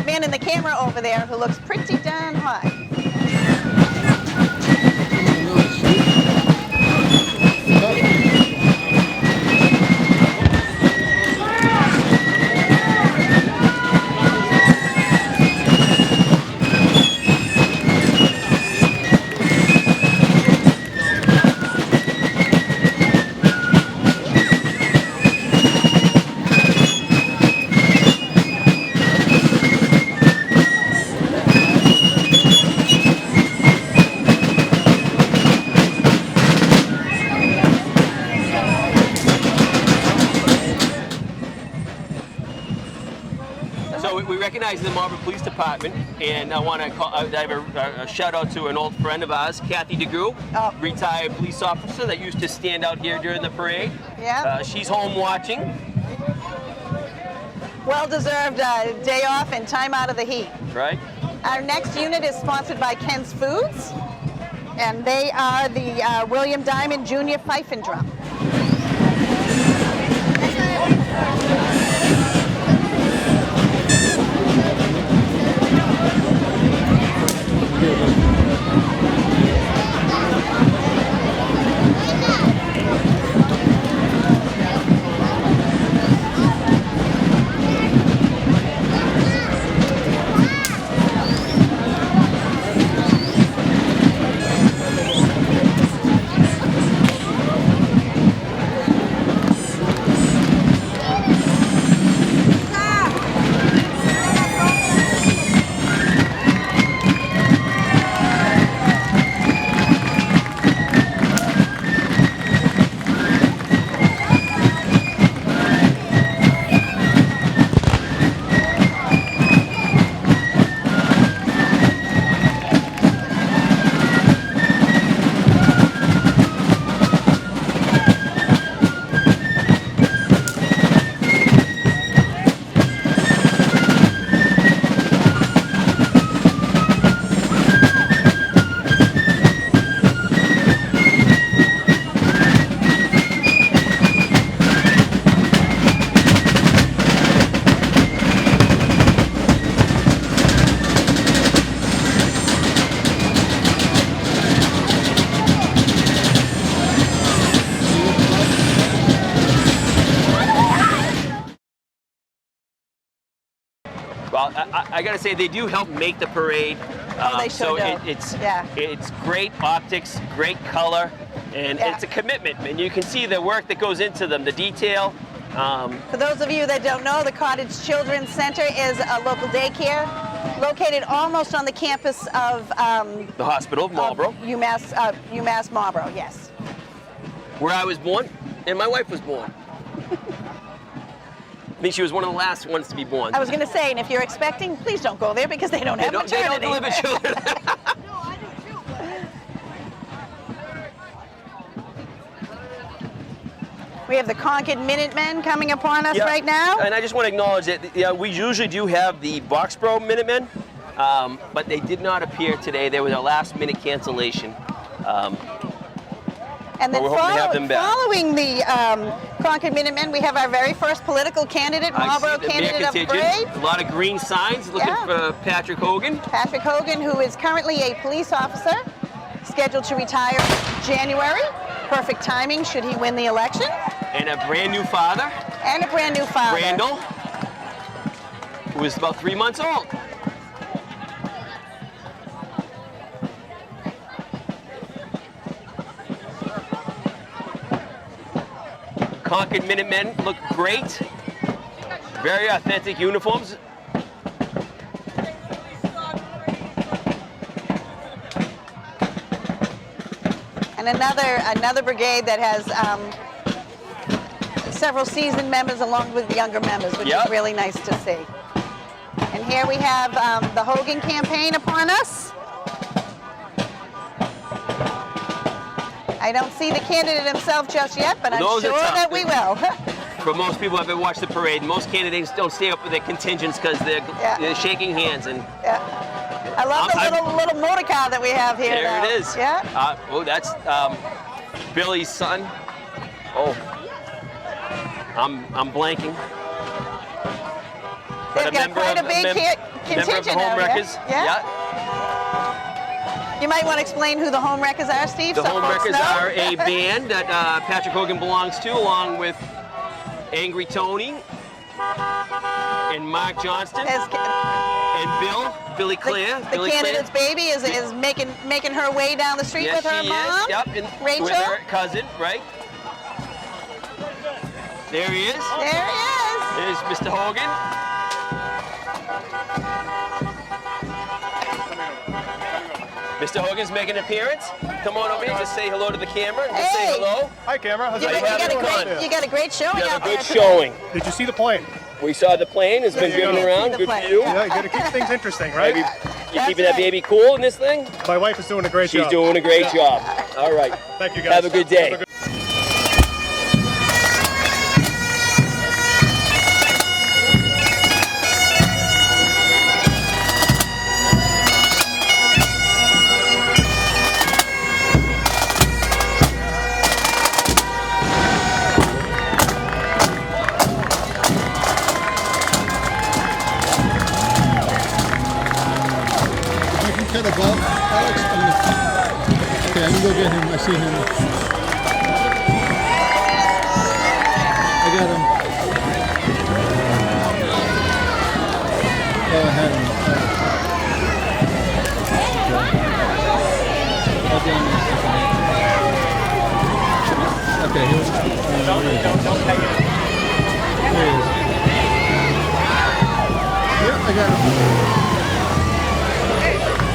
man in the camera over there, who looks pretty darn hot. The Marlborough Police Department, and I want to have a shout out to an old friend of ours, Kathy DeGroot, retired police officer that used to stand out here during the parade. Yeah. She's home watching. Well-deserved day off and time out of the heat. Right. Our next unit is sponsored by Ken's Foods, and they are the William Diamond Jr. Fife and Drum. Well, I got to say, they do help make the parade. They so sure do. it's great optics, great color, and it's a commitment. And you can see the work that goes into them, the detail. For those of you that don't know, the Cottage Children's Center is a local daycare located almost on the campus of the hospital of Marlborough. UMass Marlborough, yes. Where I was born, and my wife was born. I think she was one of the last ones to be born. I was going to say, and if you're expecting, please don't go there because they don't have maternity. They don't deliver children. We have the Concord Minutemen coming upon us right now. And I just want to acknowledge that we usually do have the Boxborough Minutemen, but they did not appear today. There was a last-minute cancellation. And then we're hoping to have them back. Following the Concord Minutemen, we have our very first political candidate, Marlborough candidate of parade. A lot of green signs looking for Patrick Hogan. Patrick Hogan, who is currently a police officer, scheduled to retire January. Perfect timing should he win the election. And a brand new father. And a brand new father. Randall, who is about 3 months old. Concord Minutemen look great. Very authentic uniforms. And another brigade that has several seasoned members along with younger members, which is really nice to see. And here we have the Hogan campaign upon us. I don't see the candidate himself just yet, but I'm sure that we will. For most people who have watched the parade, most candidates don't stay up with their contingents because they're shaking hands. And I love the little motor car that we have here. There it is. Yeah. Oh, that's Billy's son. Oh, I'm blanking. They've got quite a big contingent Home out Wreckers. here. Yeah. You might want to explain who the Home Wreckers are, Steve. The Home Wreckers are a band that Patrick Hogan belongs to, along with Angry Tony and Mark Johnston and Billy Claire. The candidate's baby is making her way down the street with her mom. Yep, and Rachel. With her cousin, right? There he is. There he is. There's Mr. Hogan. Mr. Hogan's making an appearance. Come on over here, just say hello to the camera. And just say hello. Hi, camera. How's it You got a great showing you out have a there. good showing. Did you see the plane? We saw the plane. It's been driven around. Good for you. Yeah, you got to keep things interesting, right? You keeping that baby cool in this thing? My wife is doing a great job. She's doing a great job. All right. Thank you, guys. Have a good day. Cut a ball, Alex. Okay, I'm gonna go get him. I see him. I got him. Oh, I had him. Okay, here he is. Yep, I got him.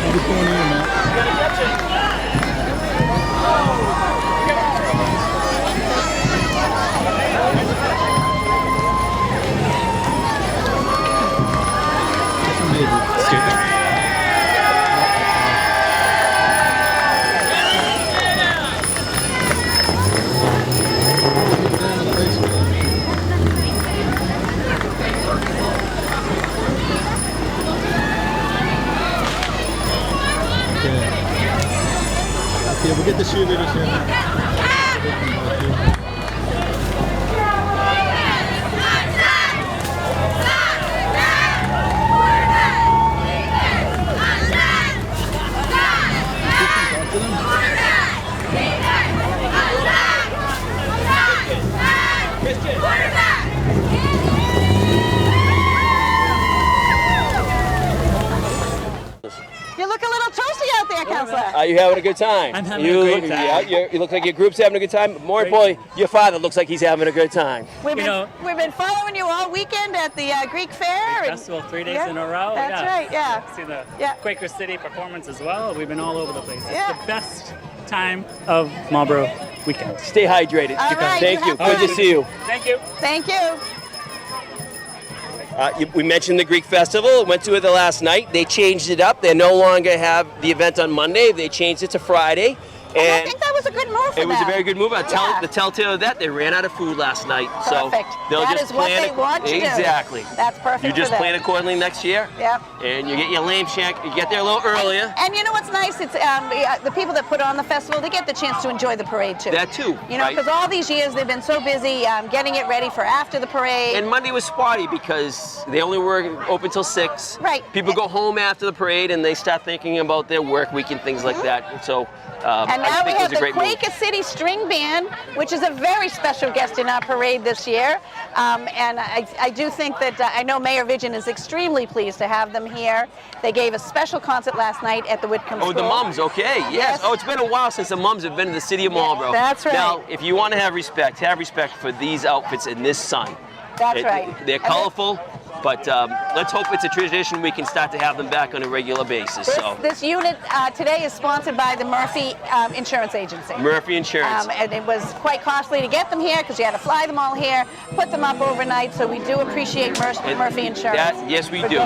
What's going on, man? You gotta catch it. Okay, we'll get the cheerleaders here. Are you having a good time? I'm having a great time. Yeah, you look like your group's having a good time. More importantly, your father looks like he's having a good time. We've been following you all weekend at the Greek Fair. Festival 3 days in a row. That's right, yeah. See the Quaker City performance as well. We've been all over the place. Yeah. It's the best time of Marlborough weekend. Stay hydrated. All right, Thank you. have Good to see you. Thank you. Thank you. We mentioned the Greek Festival. Went to it the last night. They changed it up. They no longer have the event on Monday. They changed it to Friday. And I think that was a good move for It was a them. very good move. The telltale of that, they ran out of food last night. Perfect. So they'll That just is what plan they want to do. Exactly. That's perfect You just for them. plan accordingly next year. Yep. And you get your lamb shank. You get there a little earlier. And you know what's nice? It's the people that put on the festival, they get the chance to enjoy the parade too. That too. You know, right? because all these years they've been so busy getting it ready for after the parade. And Monday was spotty because they only were open till 6. Right. People go home after the parade and they start thinking about their work week and things like that. And so And now I we think it have was a the great move. Quaker City String Band, which is a very special guest in our parade this year. And I do think that, I know Mayor Vigin is extremely pleased to have them here. They gave a special concert last night at the Whitcomb School. Oh, the mums, okay, yes. Oh, it's been a while since the mums have been in the city of Marlborough. That's right. Now, if you want to have respect for these outfits in this sun. That's right. They're colorful, but let's hope it's a tradition we can start to have them back on a regular basis. This unit today is sponsored by the Murphy Insurance Agency. Murphy Insurance. And it was quite costly to get them here because you had to fly them all here, put them up overnight, so we do appreciate Murphy Insurance. Yes, we for do.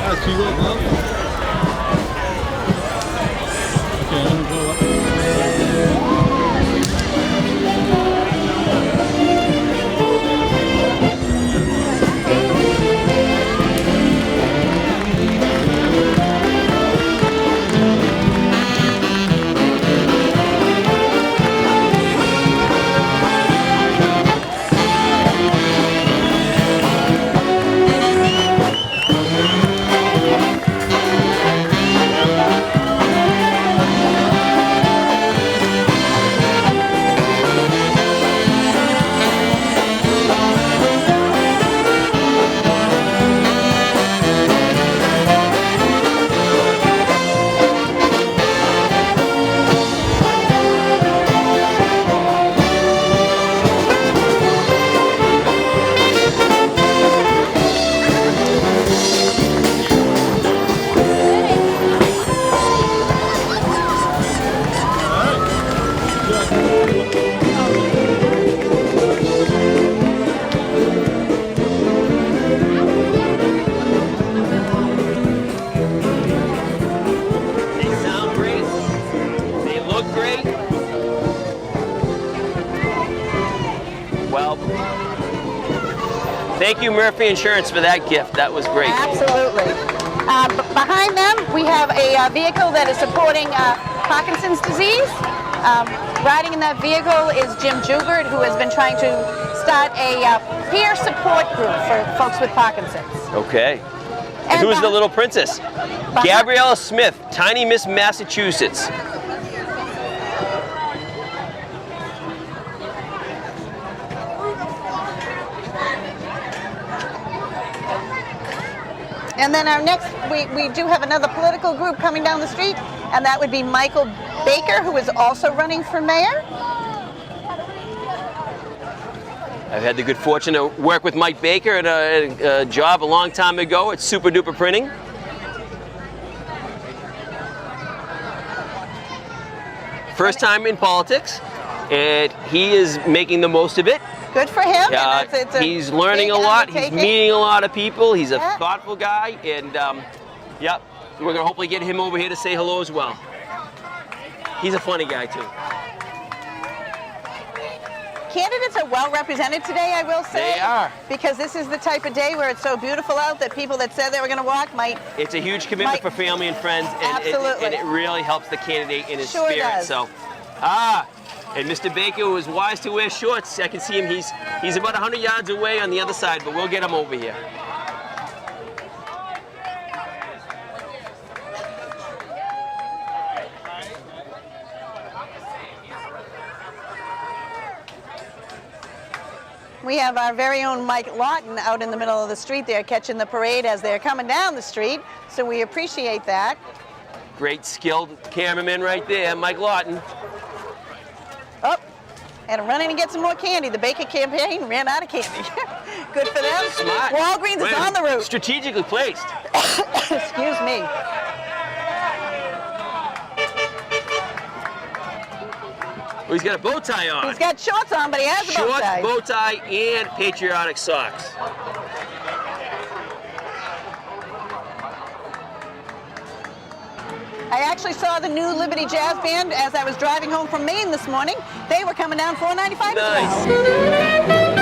Alex, you go above? Okay, I'm gonna go up. They sound great. They look great. Well, thank you, Murphy Insurance, for that gift. That was great. Absolutely. Behind them, we have a vehicle that is supporting Parkinson's disease. Riding in that vehicle is Jim Jugert, who has been trying to start a peer support group for folks with Parkinson's. Okay. And who's the little princess? Gabriella Smith, Tiny Miss Massachusetts. And then our next, we do have another political group coming down the street, and that would be Michael Baker, who is also running for mayor. I've had the good fortune to work with Mike Baker at a job a long time ago at Super Duper Printing. First time in politics, and he is making the most of it. Good for him. And it's He's learning a lot. He's meeting a lot of people. He's a thoughtful guy, and yep, we're gonna hopefully get him over here to say hello as well. He's a funny guy too. Candidates are well represented today, I will say. They are. Because this is the type of day where it's so beautiful out that people that said they were going to walk might. It's a huge commitment for family and friends, and it really helps the candidate in his Sure spirit. does. So, and Mr. Baker was wise to wear shorts. I can see him. He's about 100 yards away on the other side, but we'll get him over here. We have our very own Mike Lawton out in the middle of the street there catching the parade as they're coming down the street, so we appreciate that. Great skilled cameraman right there, Mike Lawton. Oh, had to run in and get some more candy. The Baker campaign ran out of candy. Good for them. Smart. Walgreens is on the route. Strategically placed. Excuse me. Well, he's got a bow tie on. He's got shorts on, but he has a bow Shorts, tie. bow tie, and patriotic socks. I actually saw the new Liberty Jazz Band as I was driving home from Maine this morning. They were coming down 495 as well.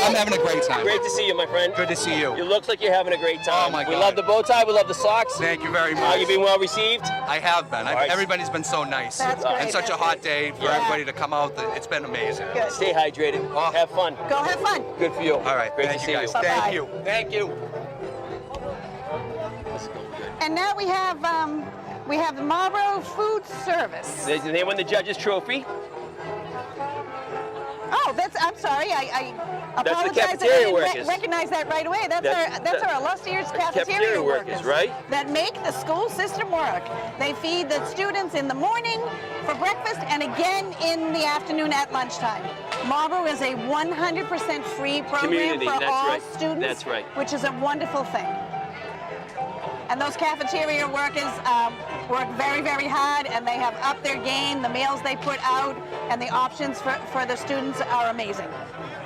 I'm having a great time. Great to see you, my friend. Good to see you. You look like you're having a great time. Oh my God. We love the bow tie. We love the socks. Thank you very much. You've been well received? I have been. Right. Everybody's been so nice. That's great. And such a hot day for everybody to come out. It's been amazing. Good. Stay hydrated. Have fun. Go have fun. Good for you. All right. Great Thank to see you guys. you. Thank you. Thank you. And now we have the Marlborough Food Service. They won the judge's trophy. Oh, I'm sorry. I That's apologize. the cafeteria I didn't workers. recognize that right away. That's our illustrious cafeteria workers, right? That make the school system work. They feed the students in the morning for breakfast and again in the afternoon at lunchtime. Marlborough is a 100% free program Community, for that's all right. students, That's right. which is a wonderful thing. And those cafeteria workers work very, very hard, and they have upped their game. The meals they put out and the options for the students are amazing.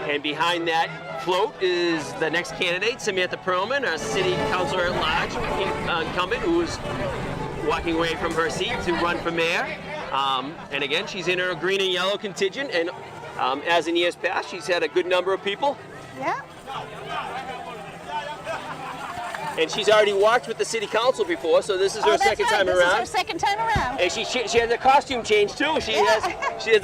And behind that float is the next candidate, Samantha Perlman, our city councilor at large incumbent, who's walking away from her seat to run for mayor. And again, she's in her green and yellow contingent, and as in years past, she's had a good number of people. Yeah. And she's already walked with the city council before, so this is her second time around. This is her second time around. And she has a costume change too. She has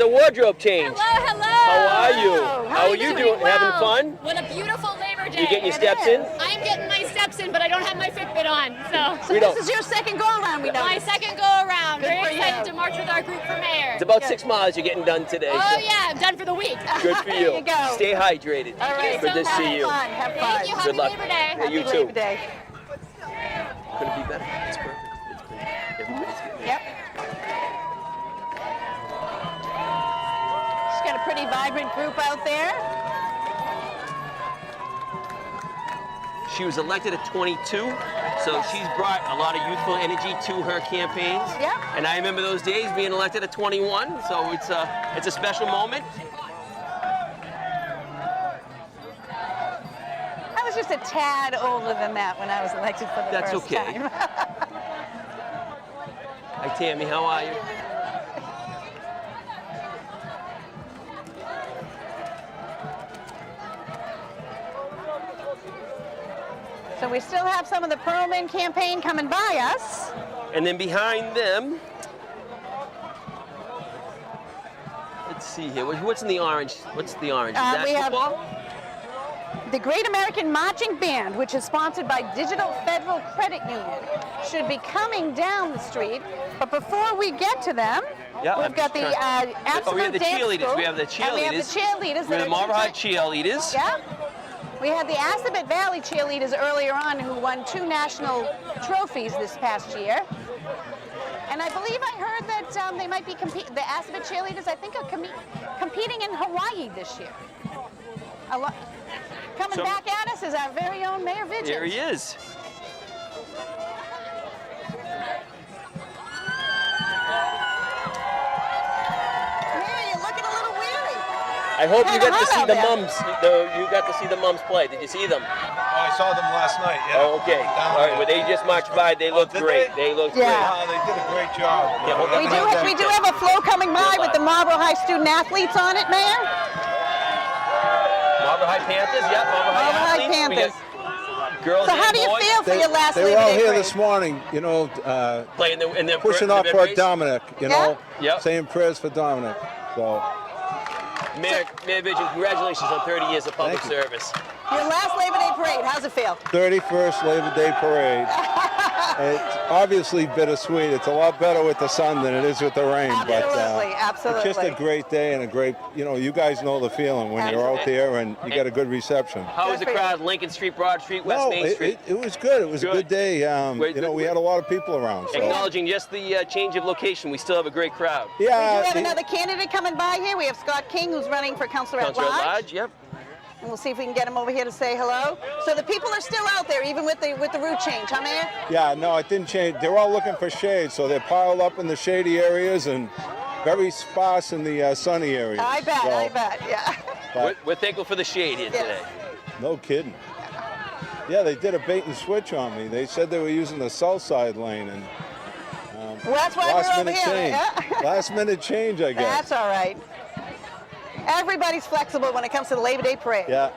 a wardrobe change. Hello. How are you? How are you doing? Well. Having fun? What a beautiful Labor Day. You getting your steps in? I'm getting my steps in, but I don't have my Fitbit on. So this is your second go around, we know. My second go around. Good Very for excited you. to march with our group for mayor. It's about 6 miles you're getting done today. Oh yeah, I'm done for the week. Good for you. There you go. Stay hydrated. All right. Good to see you. Have fun. Thank you. Good Happy luck. Labor Day. Yeah, you Happy too. Labor Day. Couldn't be better. It's perfect. It's great. Everybody's getting Yep. She's got a pretty vibrant group out there. She was elected at 22, so she's brought a lot of youthful energy to her campaigns. Yep. And I remember those days being elected at 21, so it's a special moment. I was just a tad older than that when I was elected for the That's first okay. time. Hi, Tammy, how are you? So we still have some of the Perlman campaign coming by us. And then behind them, let's see here. What's in the orange? What's the orange? Is that we have football? the Great American Marching Band, which is sponsored by Digital Federal Credit Union, should be coming down the street. But before we get to them, we've got the absolute we have the dance cheerleaders. group, We have the cheerleaders. And we have the cheerleaders. We have the Marlborough cheerleaders. Yeah. We had the Assabet Valley cheerleaders earlier on who won 2 national trophies this past year. And I believe I heard that they might be the Assabet cheerleaders, I think, are competing in Hawaii this year. Coming back at us is our very own Mayor Vigil. There he is. I hope you got to see the mums. You got to see the mums play. Did you see them? I saw them last night. Yeah. Oh, okay. All right. Well, they just marched by. They looked great. They looked great. They did a great job. Yeah, we do have a flow coming by with the Marlborough High student athletes on it, Mayor. Marlborough High Panthers. Yeah, Marlborough High Panthers. Girls so how do you feel for your last They were all here parade? this morning, you know, playing the pushing off for Dominic, you know, Yep. saying prayers for Dominic. So. Mayor Vigil, congratulations on 30 years of public service. Your last Labor Day parade, how's it feel? 31st Labor Day Parade. It's obviously bittersweet. It's a lot better with the sun than it is with the rain. Absolutely, absolutely. It's just a great day and a great, you know, you guys know the feeling when you're out there and you get a good reception. How was the crowd? Lincoln Street, Broad Street, West Main Street? It was good. It was a good day. You know, we had a lot of people around. So. Acknowledging just the change of location, we still have a great crowd. Yeah. We do have another candidate coming by here. We have Scott King, who's running for Councilor at Large. Yep. And we'll see if we can get him over here to say hello. So the people are still out there, even with the route change, huh, Mayor? Yeah, no, it didn't change. They're all looking for shade, so they're piled up in the shady areas and very sparse in the sunny areas. I bet, yeah. We're thankful for the shade here today. No kidding. Yeah, they did a bait and switch on me. They said they were using the south side lane, and well, that's why we're over here. Change. Yeah. Last minute change, I guess. That's all right. Everybody's flexible when it comes to the Labor Day Parade. Yeah.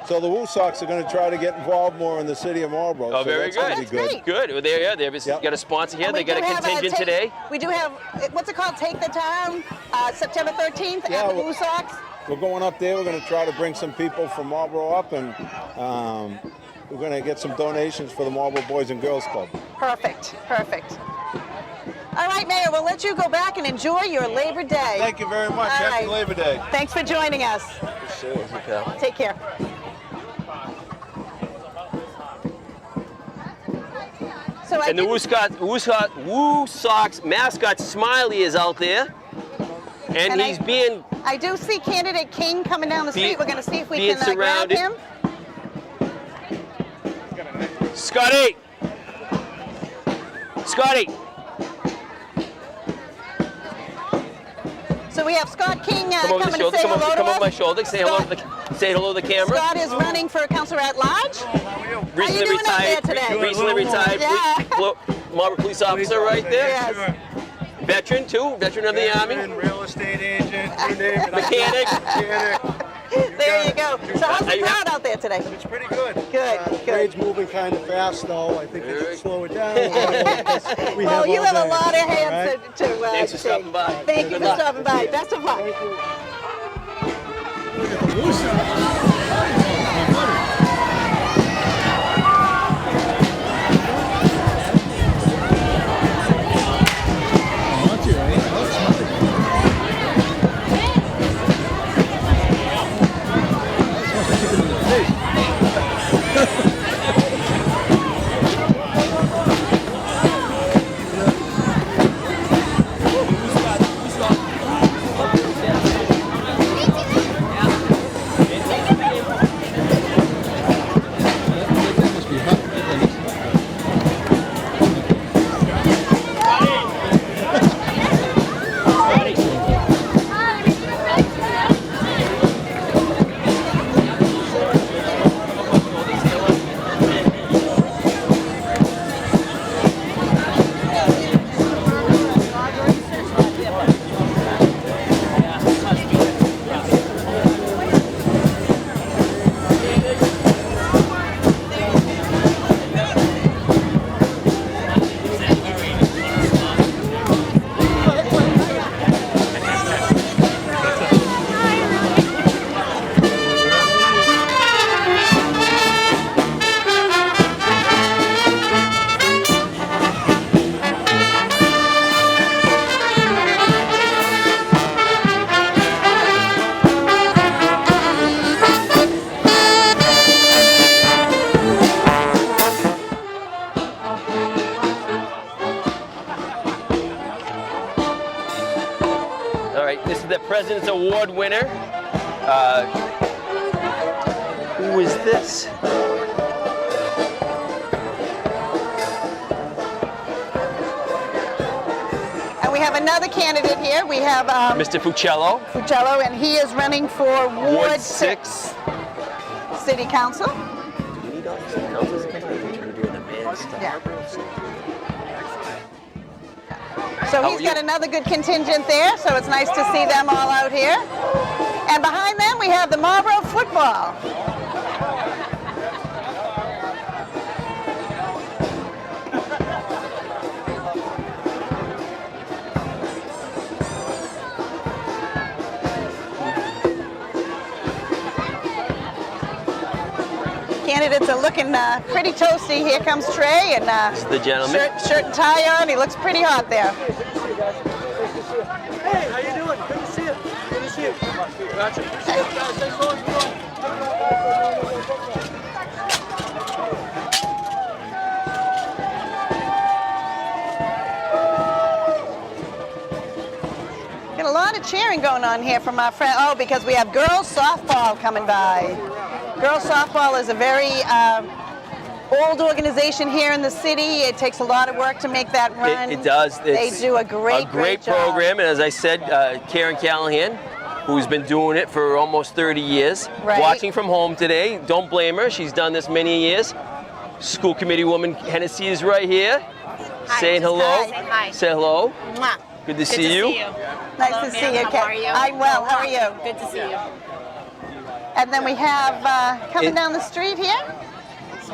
So the Woo Sox are going to try to get involved more in the city of Marlborough. Oh, so very good. That's good. Good. Well, they've got a sponsor here. They got a contingent today. We do have, what's it called, Take the Town, September 13th at the Woo Sox. We're going up there. We're going to try to bring some people from Marlborough up, and we're going to get some donations for the Marlborough Boys and Girls Club. Perfect, perfect. All right, Mayor, we'll let you go back and enjoy your Labor Day. Thank you very much. Happy Labor Day. Thanks for joining us. Take care. So and the Woo Sox mascot Smiley is out there, and he's being. I do see candidate King coming down the street. We're going to see if we can grab surrounded. him. Scotty! So we have Scott King come over coming to say hello to us. Come over my shoulder. Say hello to the camera. Scott is running for Councilor at Large. Recently retired. Recently retired. Yeah. Marlborough police officer right there. Yes. Veteran too. Veteran of the Army. Real estate agent. Mechanic. There you go. So how's the crowd out there today? It's pretty good. Good. Parade's moving kind of fast, though. I think they should slow it down. Well, you have a lot of hands to Thanks for stopping by. Thank you for stopping by. Best of luck. President's Award winner. Who is this? And we have another candidate here. We have Mr. Fuccello. Fuccello, and he is running for Ward 6 City Council. Yeah. So he's got another good contingent there, so it's nice to see them all out here. And behind them we have the Marlborough football. Candidates are looking pretty toasty. Here comes Trey, and this is the gentleman. Shirt and tie on. He looks pretty hot there. Hey, how you doing? Good to see you. Good to see you. Gotcha. Got a lot of cheering going on here from our friend. Oh, because we have girls softball coming by. Girls softball is a very old organization here in the city. It takes a lot of work to make that run. It does. They do a great program, and as I said, Karen Callahan, who's been doing it for almost 30 years, watching from home today. Don't blame her. She's done this many years. School committee woman Hennessy is right here, saying hello. Hi. Say hello. Mwah. Good to see you. Nice Hello, to see ma'am. you, How Kat. are you? I'm well. How are you? Good to see you. And then we have coming down the street here.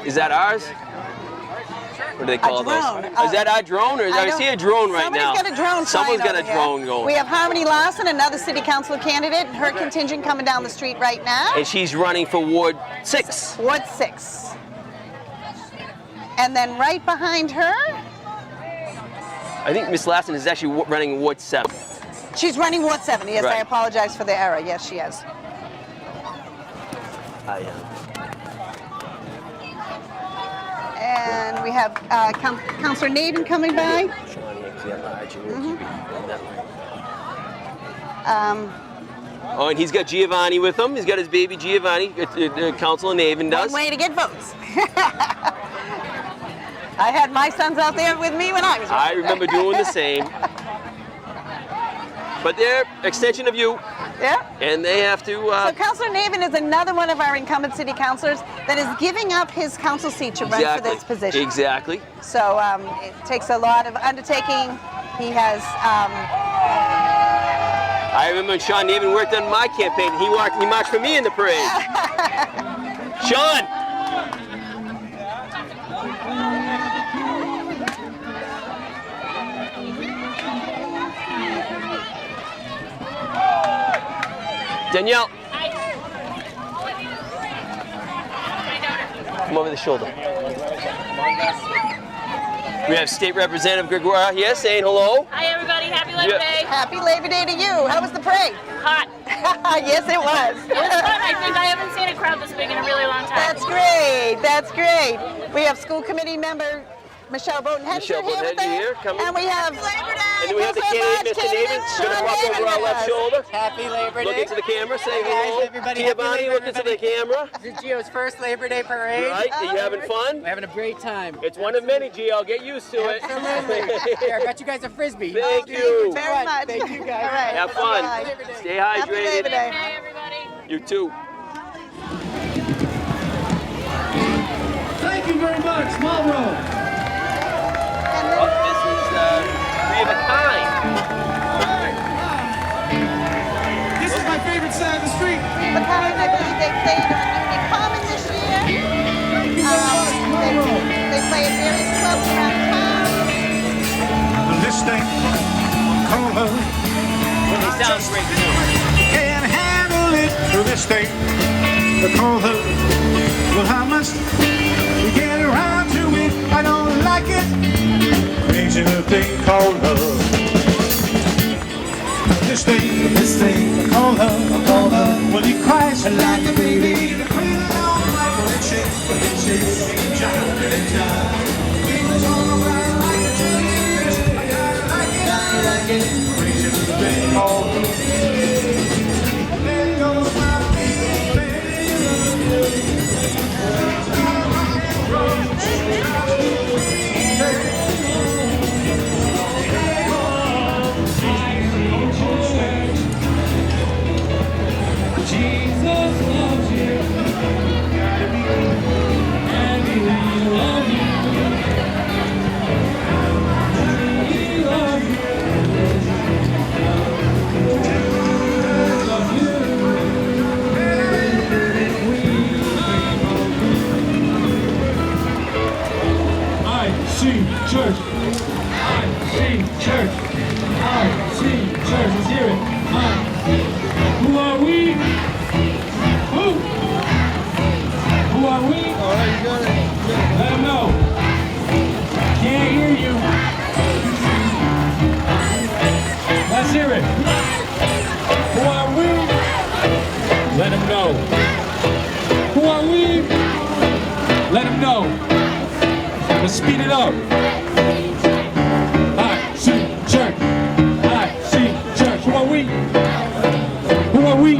Is that ours? What do they call drone. those? Is that our drone, or I see a drone right now? Somebody's got a drone. Someone's got a flying over drone here. going. We have Harmony Lawson, another city council candidate, and her contingent coming down the street right now. And she's running for Ward 6. Ward 6. And then right behind her, I think Miss Lassen is actually running Ward 7. she's running Ward 7. Yes, Right. I apologize for the error. Yes, she is. I am. And we have Councillor Naden coming by. Oh, and he's got Giovanni with him. He's got his baby Giovanni. Councilor Naven does. One way to get votes. I had my sons out there with me when I was. I remember doing the same. But they're extension of you. Yeah. And they have to. So Councillor Naven is another one of our incumbent city councillors that is giving up his council seat to run for this position. Exactly. So it takes a lot of undertaking. He has. I remember when Sean Naven worked on my campaign. He marched for me in the parade. Sean. Danielle. Come over the shoulder. We have State Representative Gregoire here saying hello. Hi, everybody. Happy Labor Day. Happy Labor Day to you. How was the parade? Hot. Yes, it was. It was fun. I think I haven't seen a crowd this big in a really long time. That's great. That's great. We have school committee member Michelle Bowden-Hedger here with us. And we have And then we have the candidate, Mr. Naven, going to walk over our left shoulder. Happy Labor Day. Look into the camera, say Hey, hello. guys, everybody. Giovanni, look into the camera. This is Gio's first Labor Day parade. Right, are you having fun? We're having a great time. It's one of many, Gio. Get used to it. Absolutely. Here, I got you guys a Frisbee. Thank you. very much. Thank you, guys. All right. Have fun. Bye-bye. Stay Happy hydrated. Labor Day. Hey, everybody. You too. Thank you very much, Marlborough. Oh, this is three of a kind. This is my favorite side of the street. The kind, I believe they played on Union Common this year. They play at various clubs around town. This thing called love. He sounds great too. Can't handle it. This thing called love. Well, how must we get around to it? I don't like it. Crazy little thing called love. This thing called love. Well, you cries like a baby. The cradle don't like when it shakes, when it shakes. It jive. Things all around like a tree. I gotta like it. Crazy little thing called love. Who are we? Let them know. Let's speed it up. I see church. I see church. Who are we? Who are we?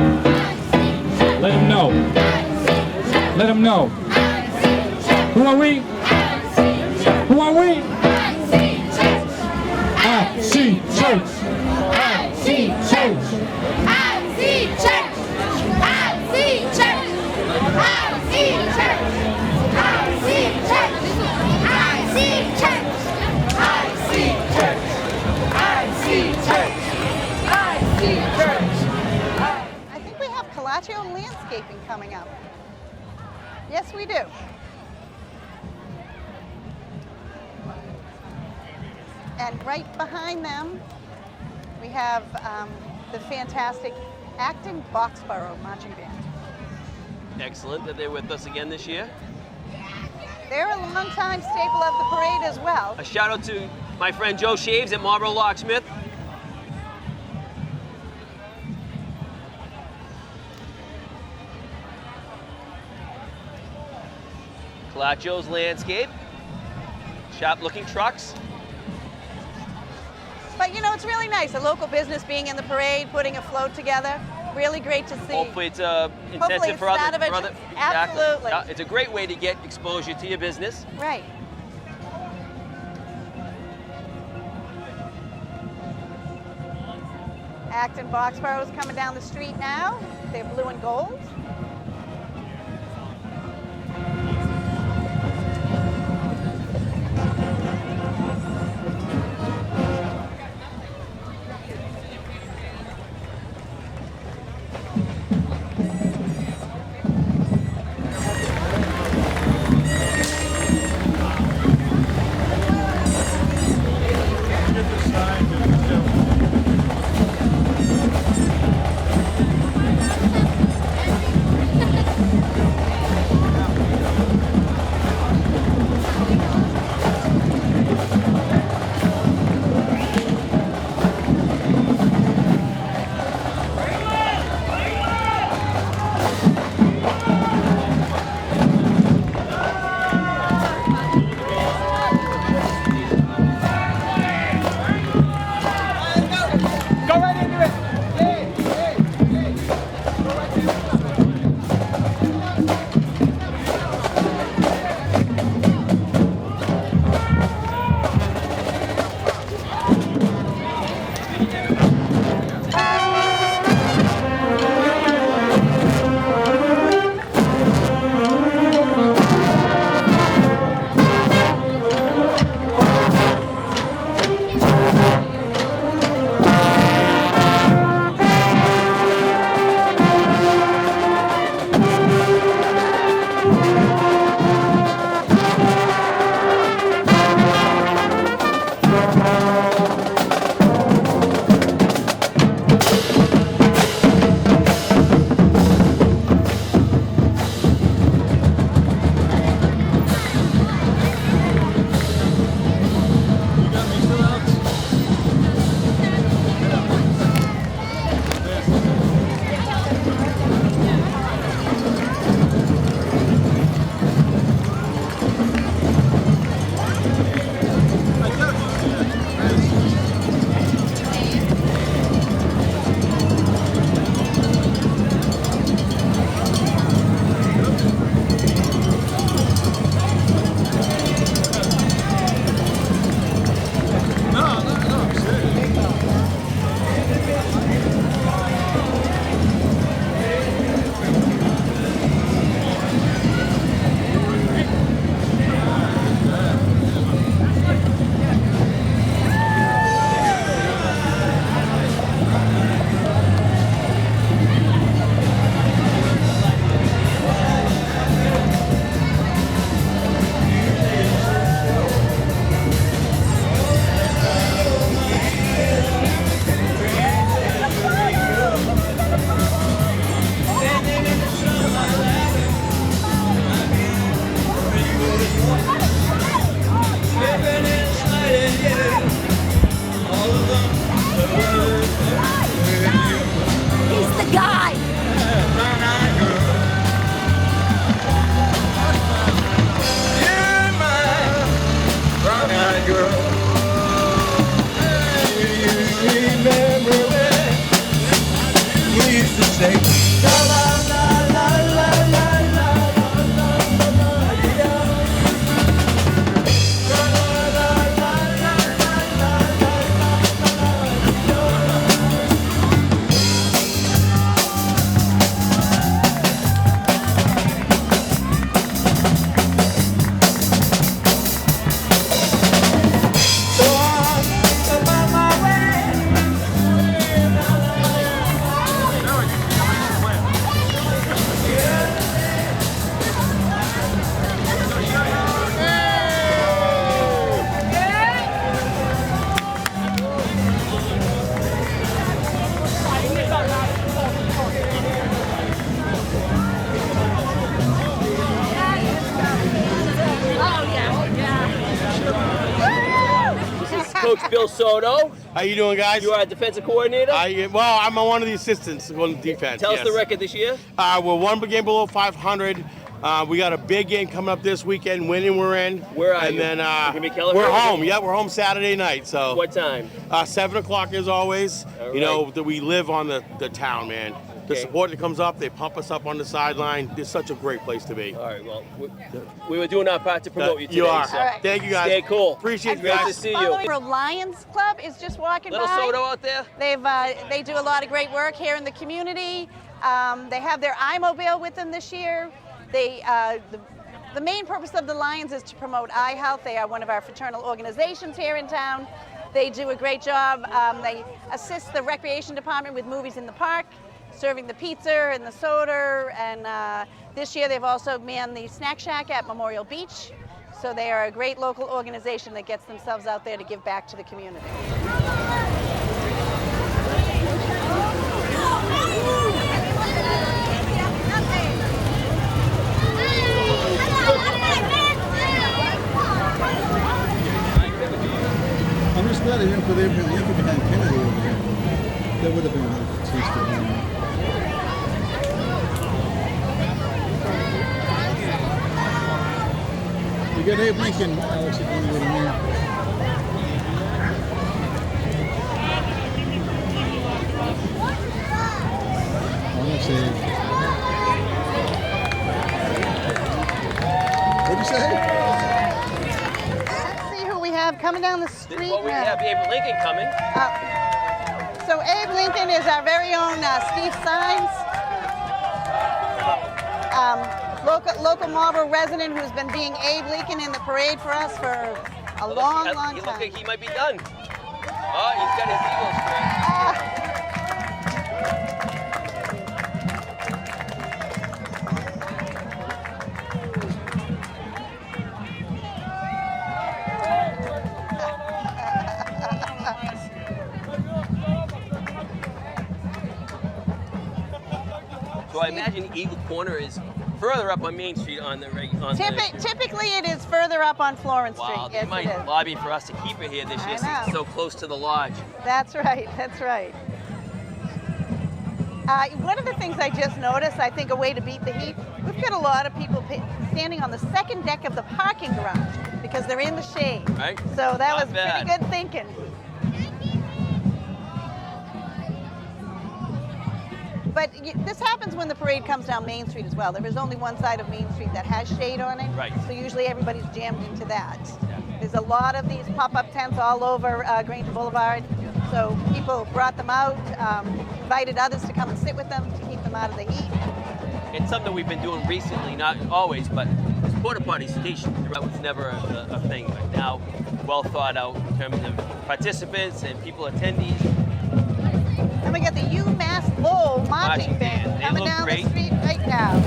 Let them know. Let them know. Who are we? Who are we? I see church. I see church. I see church. I see church. I see church. I see church. I see church. I see church. I see church. I see church. I think we have Colaccio Landscaping coming up. Yes, we do. And right behind them, we have the fantastic Acton Boxborough Marching Band. Excellent that they're with us again this year. They're a longtime staple of the parade as well. A shout out to my friend Joe Shaves at Marlborough Locksmith. Colacio's Landscape. Sharp looking trucks. But you know, it's really nice, a local business being in the parade, putting a float together. Really great to see. Hopefully it's Hopefully incentive it's for other, that of a- Exactly. absolutely. Yeah, it's a great way to get exposure to your business. Right. Acton Boxborough is coming down the street now. They're blue and gold. Coach Bill Soto. How you doing, guys? You are a defensive coordinator? I'm one of the assistants on defense. Tell us the record this year. We're one game below 500. We got a big game coming up this weekend. Winning, we're in. Where are and you? then We're home. Yeah, we're home Saturday night. So what time? 7 o'clock as always. All you know that we live on the town, man. The Okay. support that comes up, they pump us up on the sideline. It's such a great place to be. All right, well, we were doing our part to promote you today. You are. So Thank you, guys. Stay cool. Appreciate you Great guys. to see you. Marlborough Lions Club is just walking Little by. Soto out there? They do a lot of great work here in the community. They have their iMobile with them this year. The main purpose of the Lions is to promote eye health. They are one of our fraternal organizations here in town. They do a great job. They assist the recreation department with movies in the park, serving the pizza and the soda, and this year they've also manned the snack shack at Memorial Beach. So they are a great local organization that gets themselves out there to give back to the community. I'm just glad I didn't put Abraham Lincoln behind Kennedy over there. That would have been a taste of him. You got Abe Lincoln, Alex, if you want to go to me. Oh, that's Abe. What'd you say? Let's see who we have coming down the street. Well, we have Abe Lincoln coming. So Abe Lincoln is our very own Steve Sines, local Marlborough resident who's been being Abe Lincoln in the parade for us for a long time. He looks like he might be done. Oh, he's got his Eagles straight. So I imagine Eagle Corner is further up on Main Street on the Typically, it is further up on Florence Wow, Street. they Yes, might it is. lobby for us to keep it here this year since know. it's so close to the lodge. That's right. That's right. One of the things I just noticed, I think a way to beat the heat, we've got a lot of people standing on the second deck of the parking garage because they're in the shade. Right. So that Not was bad. pretty good thinking. But this happens when the parade comes down Main Street as well. There is only one side of Main Street that has shade on it. Right. So usually everybody's jammed into that. There's a lot of these pop-up tents all over Granger Boulevard. So people brought them out, invited others to come and sit with them to keep them out of the heat. It's something we've been doing recently, not always, but this porta potty station throughout was never a thing, but now well thought out in terms of participants and people attendees. And we got the UMass Lowell marching band They coming look down great. the street right now.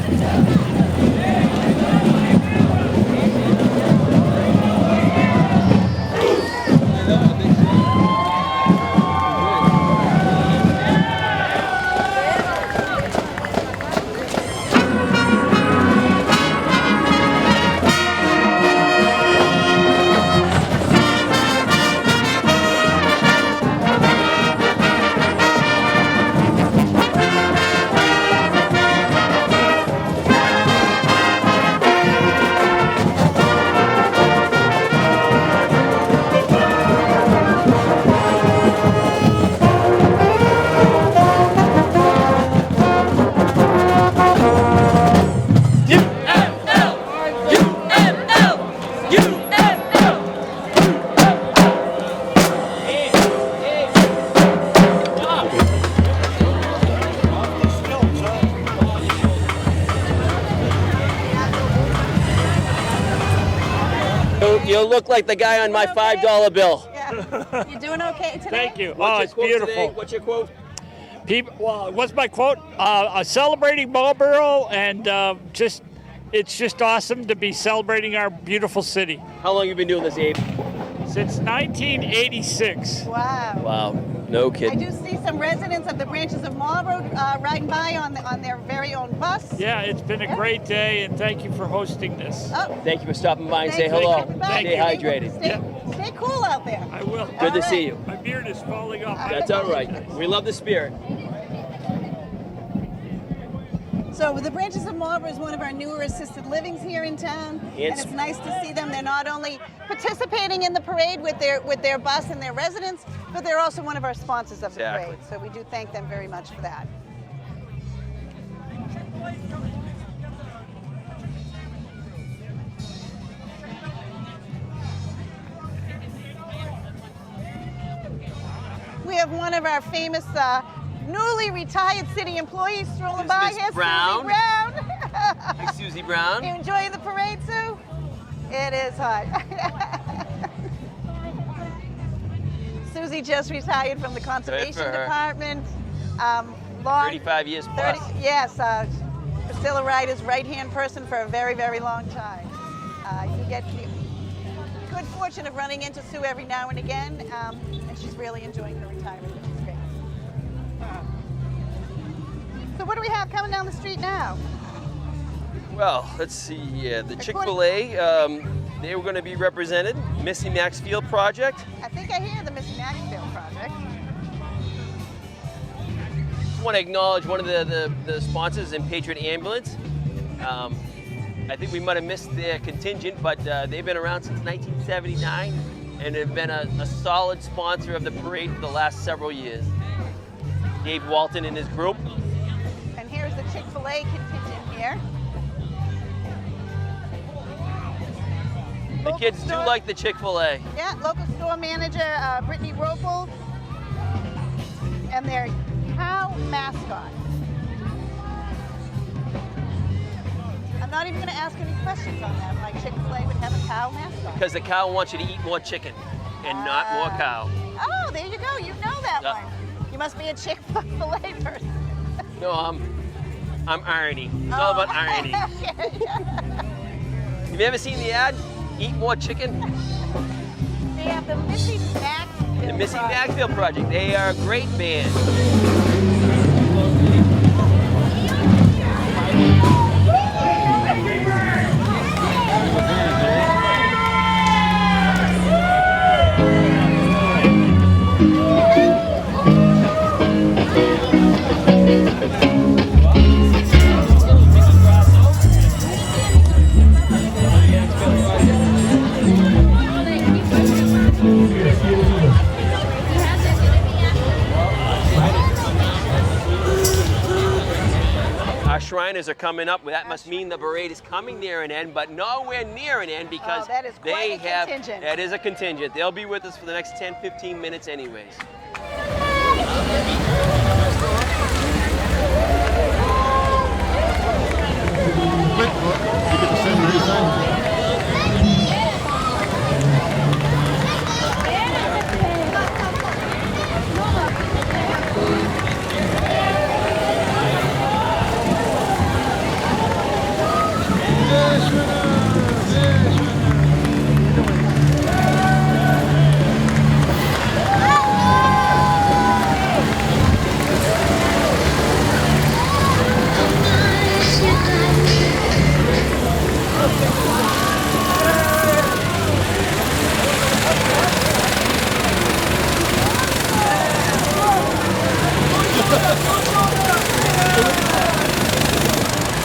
You look like the guy on my $5 bill. You doing okay today? Thank you. What's your It's quote beautiful. today? What's your quote? Well, what's my quote? Celebrating Marlborough, and it's just awesome to be celebrating our beautiful city. How long have you been doing this, Abe? Since 1986. Wow. Wow, no I kidding. do see some residents of the branches of Marlborough riding by on their very own bus. Yeah, it's been a great day, and thank you for hosting this. Oh. Thank you for stopping by and say Thank you. hello. Everybody, Stay hydrated. Stay Stay cool out there. I will. Good to see you. My beard is falling off. That's all right. We love the spirit. So the Branches of Marlborough is one of our newer assisted livings here in town, and it's nice to see them. They're not only participating in the parade with their bus and their residents, but they're also one of our sponsors of the parade. So we do thank them very much for that. We have one of our famous newly retired city employees strolling by here, Brown. Susie Brown. Hi, Susie Brown. You enjoying the parade, Sue? It is hot. Susie just retired from the Conservation Department. 35 years plus. Yes, Priscilla Ryder's right-hand person for a very, very long time. You get the good fortune of running into Sue every now and again, and she's really enjoying her retirement, which is great. So what do we have coming down the street now? Well, let's see. Yeah, the Chick-fil-A, they were going to be represented. Missy Maxfield Project. I think I hear the Missy Maxfield Project. Just want to acknowledge one of the sponsors in Patriot Ambulance. I think we might have missed their contingent, but they've been around since 1979 and have been a solid sponsor of the parade for the last several years. Dave Walton and his group. And here's the Chick-fil-A contingent here. The kids do like the Chick-fil-A. Yeah, local store manager Brittany Ropel and their cow mascot. I'm not even going to ask any questions on that. Like Chick-fil-A would have a cow mascot. Because the cow wants you to eat more chicken and not more cow. Oh, there you go. You know that one. You must be a Chick-fil-A person. No, I'm irony. It's all about irony. Have you ever seen the ad? Eat more chicken? They have the Missy Maxfield The Missy Maxfield Project. They are a great band. Our Shriners are coming up. That must mean the parade is coming near an end, but nowhere near an end because that is quite a contingent. That is a contingent. They'll be with us for the next 10-15 minutes anyways.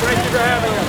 Thank you for having us.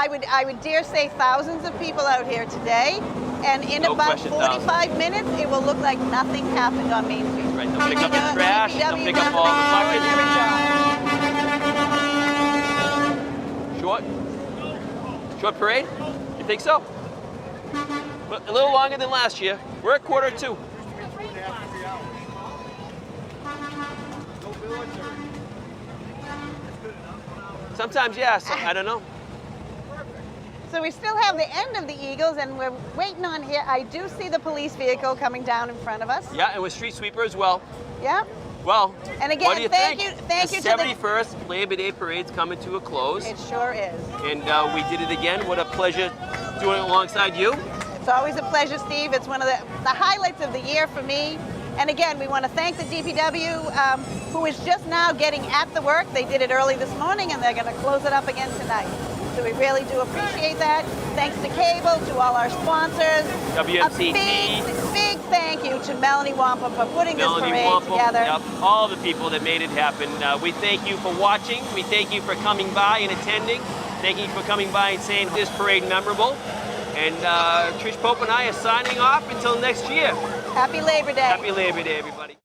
I would dare say thousands of people out here today, and in No about question, 45 minutes, it will look like nothing happened on Main Street. Right, they'll pick up the trash, they'll pick up all the buckets. Short parade? You think so? But a little longer than last year. We're at 1:45. Sometimes, yes. I don't know. So we still have the end of the Eagles, and we're waiting on here. I do see the police vehicle coming down in front of us. Yeah, and with street sweeper as well. Yeah. Well, and again, what do you thank think? you The to the 71st Labor Day Parade's coming to a close. It sure is. And we did it again. What a pleasure doing it alongside you. It's always a pleasure, Steve. It's one of the highlights of the year for me. And again, we want to thank the DPW, who is just now getting at the work. They did it early this morning, and they're going to close it up again tonight. So we really do appreciate that. Thanks to Cable, to all our sponsors. WMCT. A big thank you to Melanie Wampum for putting this parade together. Yep, all the people that made it happen. We thank you for watching. We thank you for coming by and attending. Thank you for coming by and saying this parade memorable. And Trish Pope and I are signing off until next year. Happy Labor Day. Happy Labor Day, everybody.